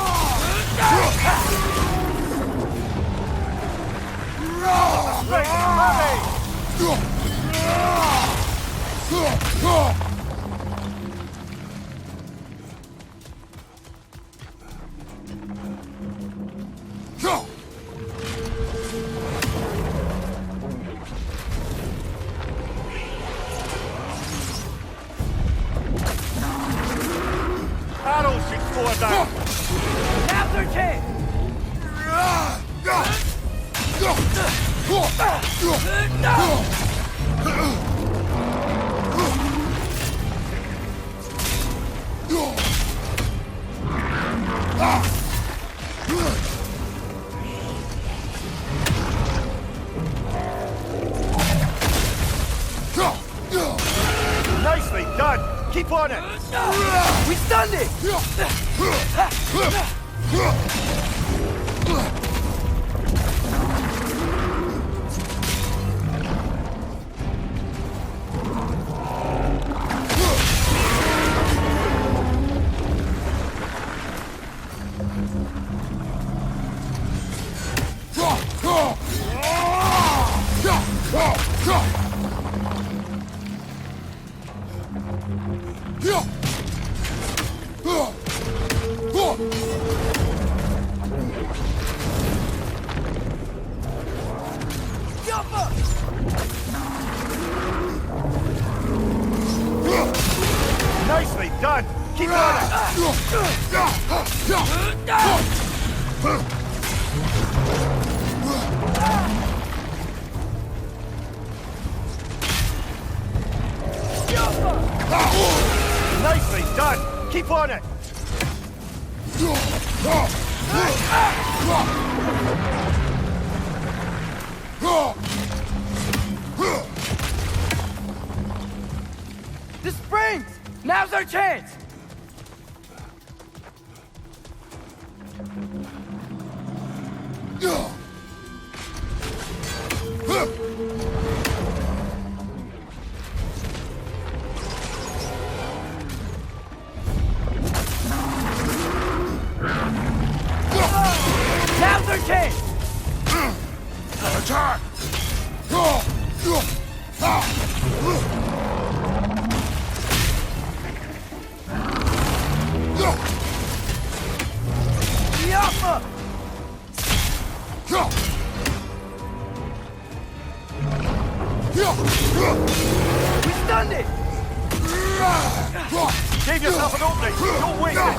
Arrows should pour down. Now's our chance. Nicely done. Keep on it. We stunned it. Nicely done. Keep on it. Nicely done. Keep on it. The springs. Now's our chance. Now's our chance. Attack! Yappa! We stunned it! Give yourself an opening! Don't waste it!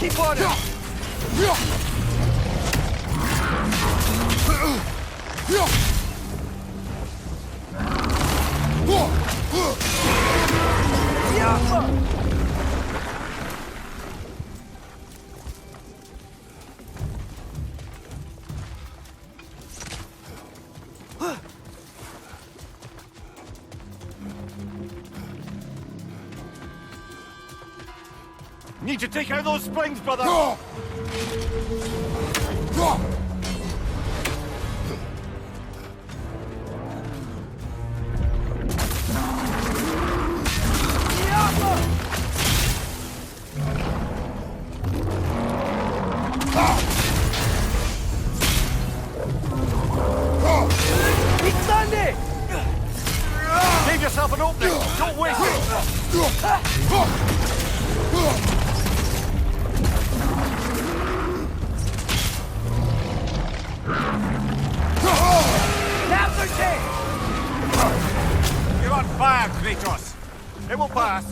Keep on it! Need to take out those springs, brother! Give yourself an opening! Don't waste it! You're on fire, Kratos! It will pass!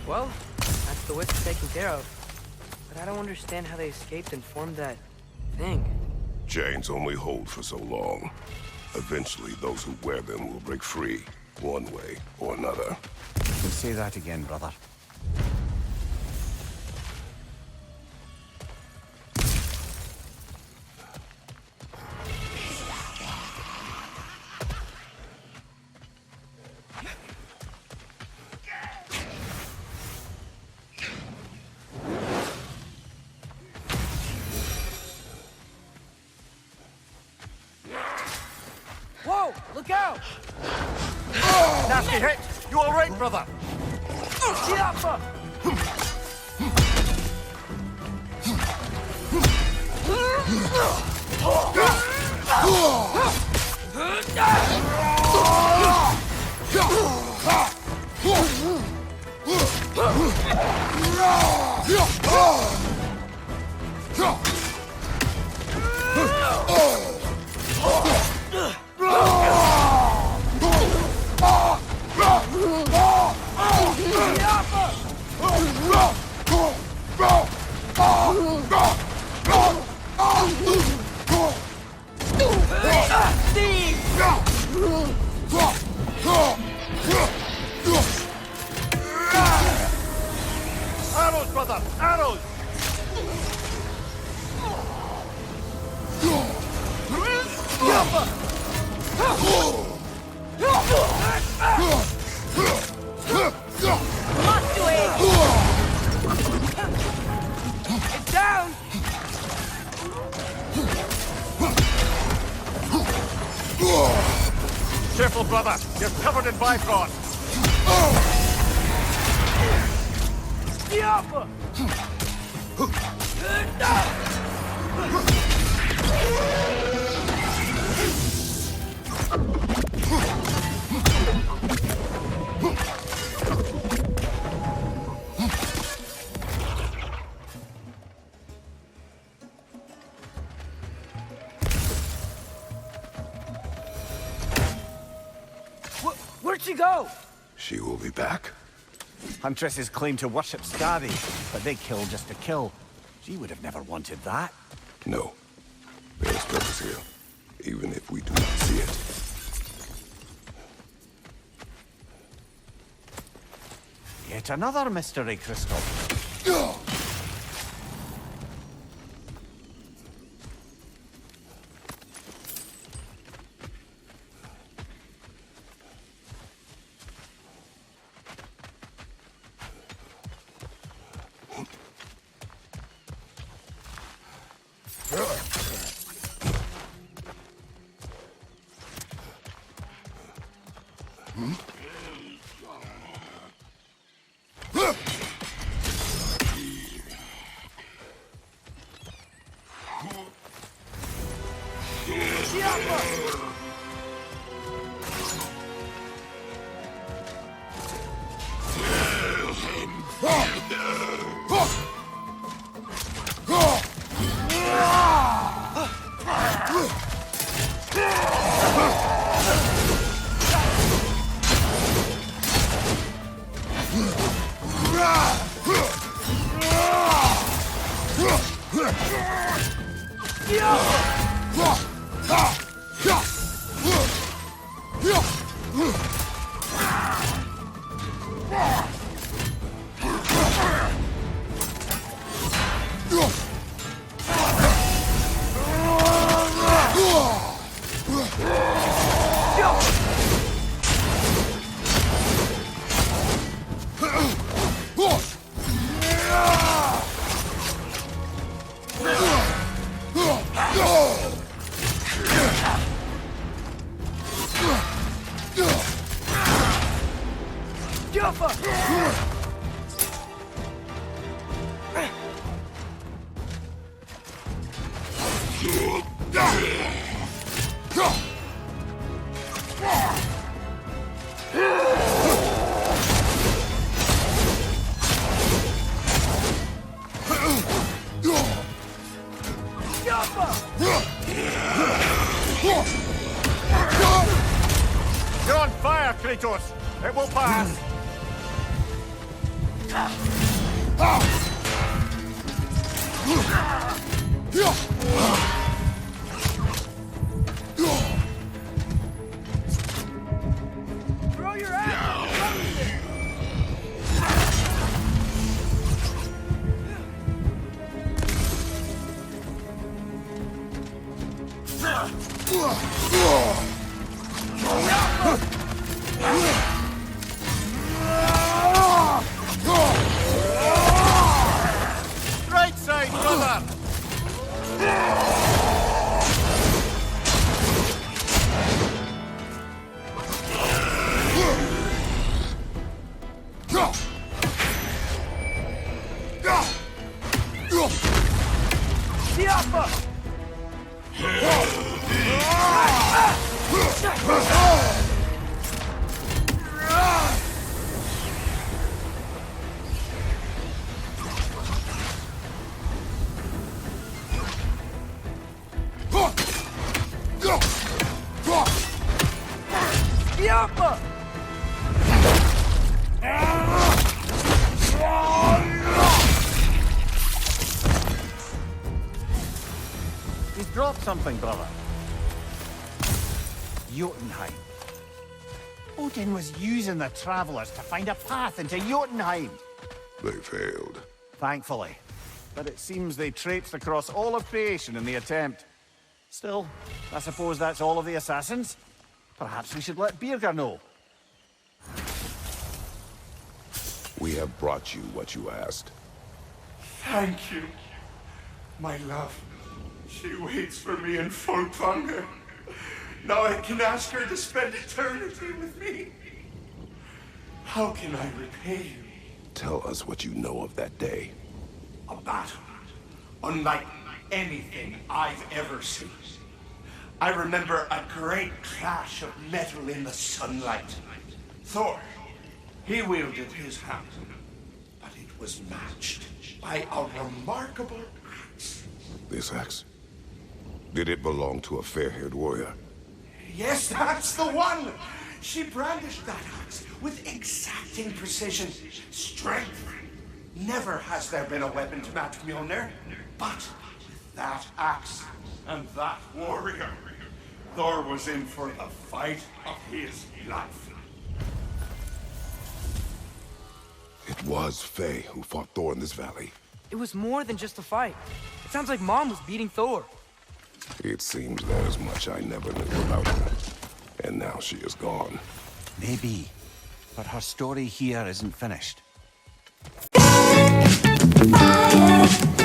Well, that's the witch taken care of. But I don't understand how they escaped and formed that thing. Chains only hold for so long. Eventually, those who wear them will break free, one way or another. Say that again, brother. Whoa! Look out! Nasty hit! You all right, brother? Yappa! Arrows, brother! Arrows! It's down! Careful, brother! You're covered in Bifrost! Yappa! Where'd she go? She will be back. Huntresses claim to worship Skadi, but they kill just to kill. She would have never wanted that. No. There is purpose here, even if we do not see it. Yet another mystery crystal. You're on fire, Kratos! It will pass! Throw your axe! Right side, brother! He's dropped something, brother. Jotunheim. Odin was using the travelers to find a path into Jotunheim. They failed. Thankfully. But it seems they traipsed across all of creation in the attempt. Still, I suppose that's all of the assassins. Perhaps we should let Birgir know. We have brought you what you asked. Thank you, my love. She waits for me in Folkvanger. Now I can ask her to spend eternity with me. How can I repay you? Tell us what you know of that day. A battle, unlike anything I've ever seen. I remember a great clash of metal in the sunlight. Thor, he wielded his hammer, but it was matched by a remarkable axe. This axe? Did it belong to a fair-haired warrior? Yes, that's the one! She brandished that axe with exacting precision. Strength. Never has there been a weapon to match Mjolnir. But with that axe and that warrior, Thor was in for the fight of his life. It was Faye who fought Thor in this valley. It was more than just a fight. It sounds like Mom was beating Thor. It seems there's much I never knew about her. And now she is gone. Maybe. But her story here isn't finished. Fire.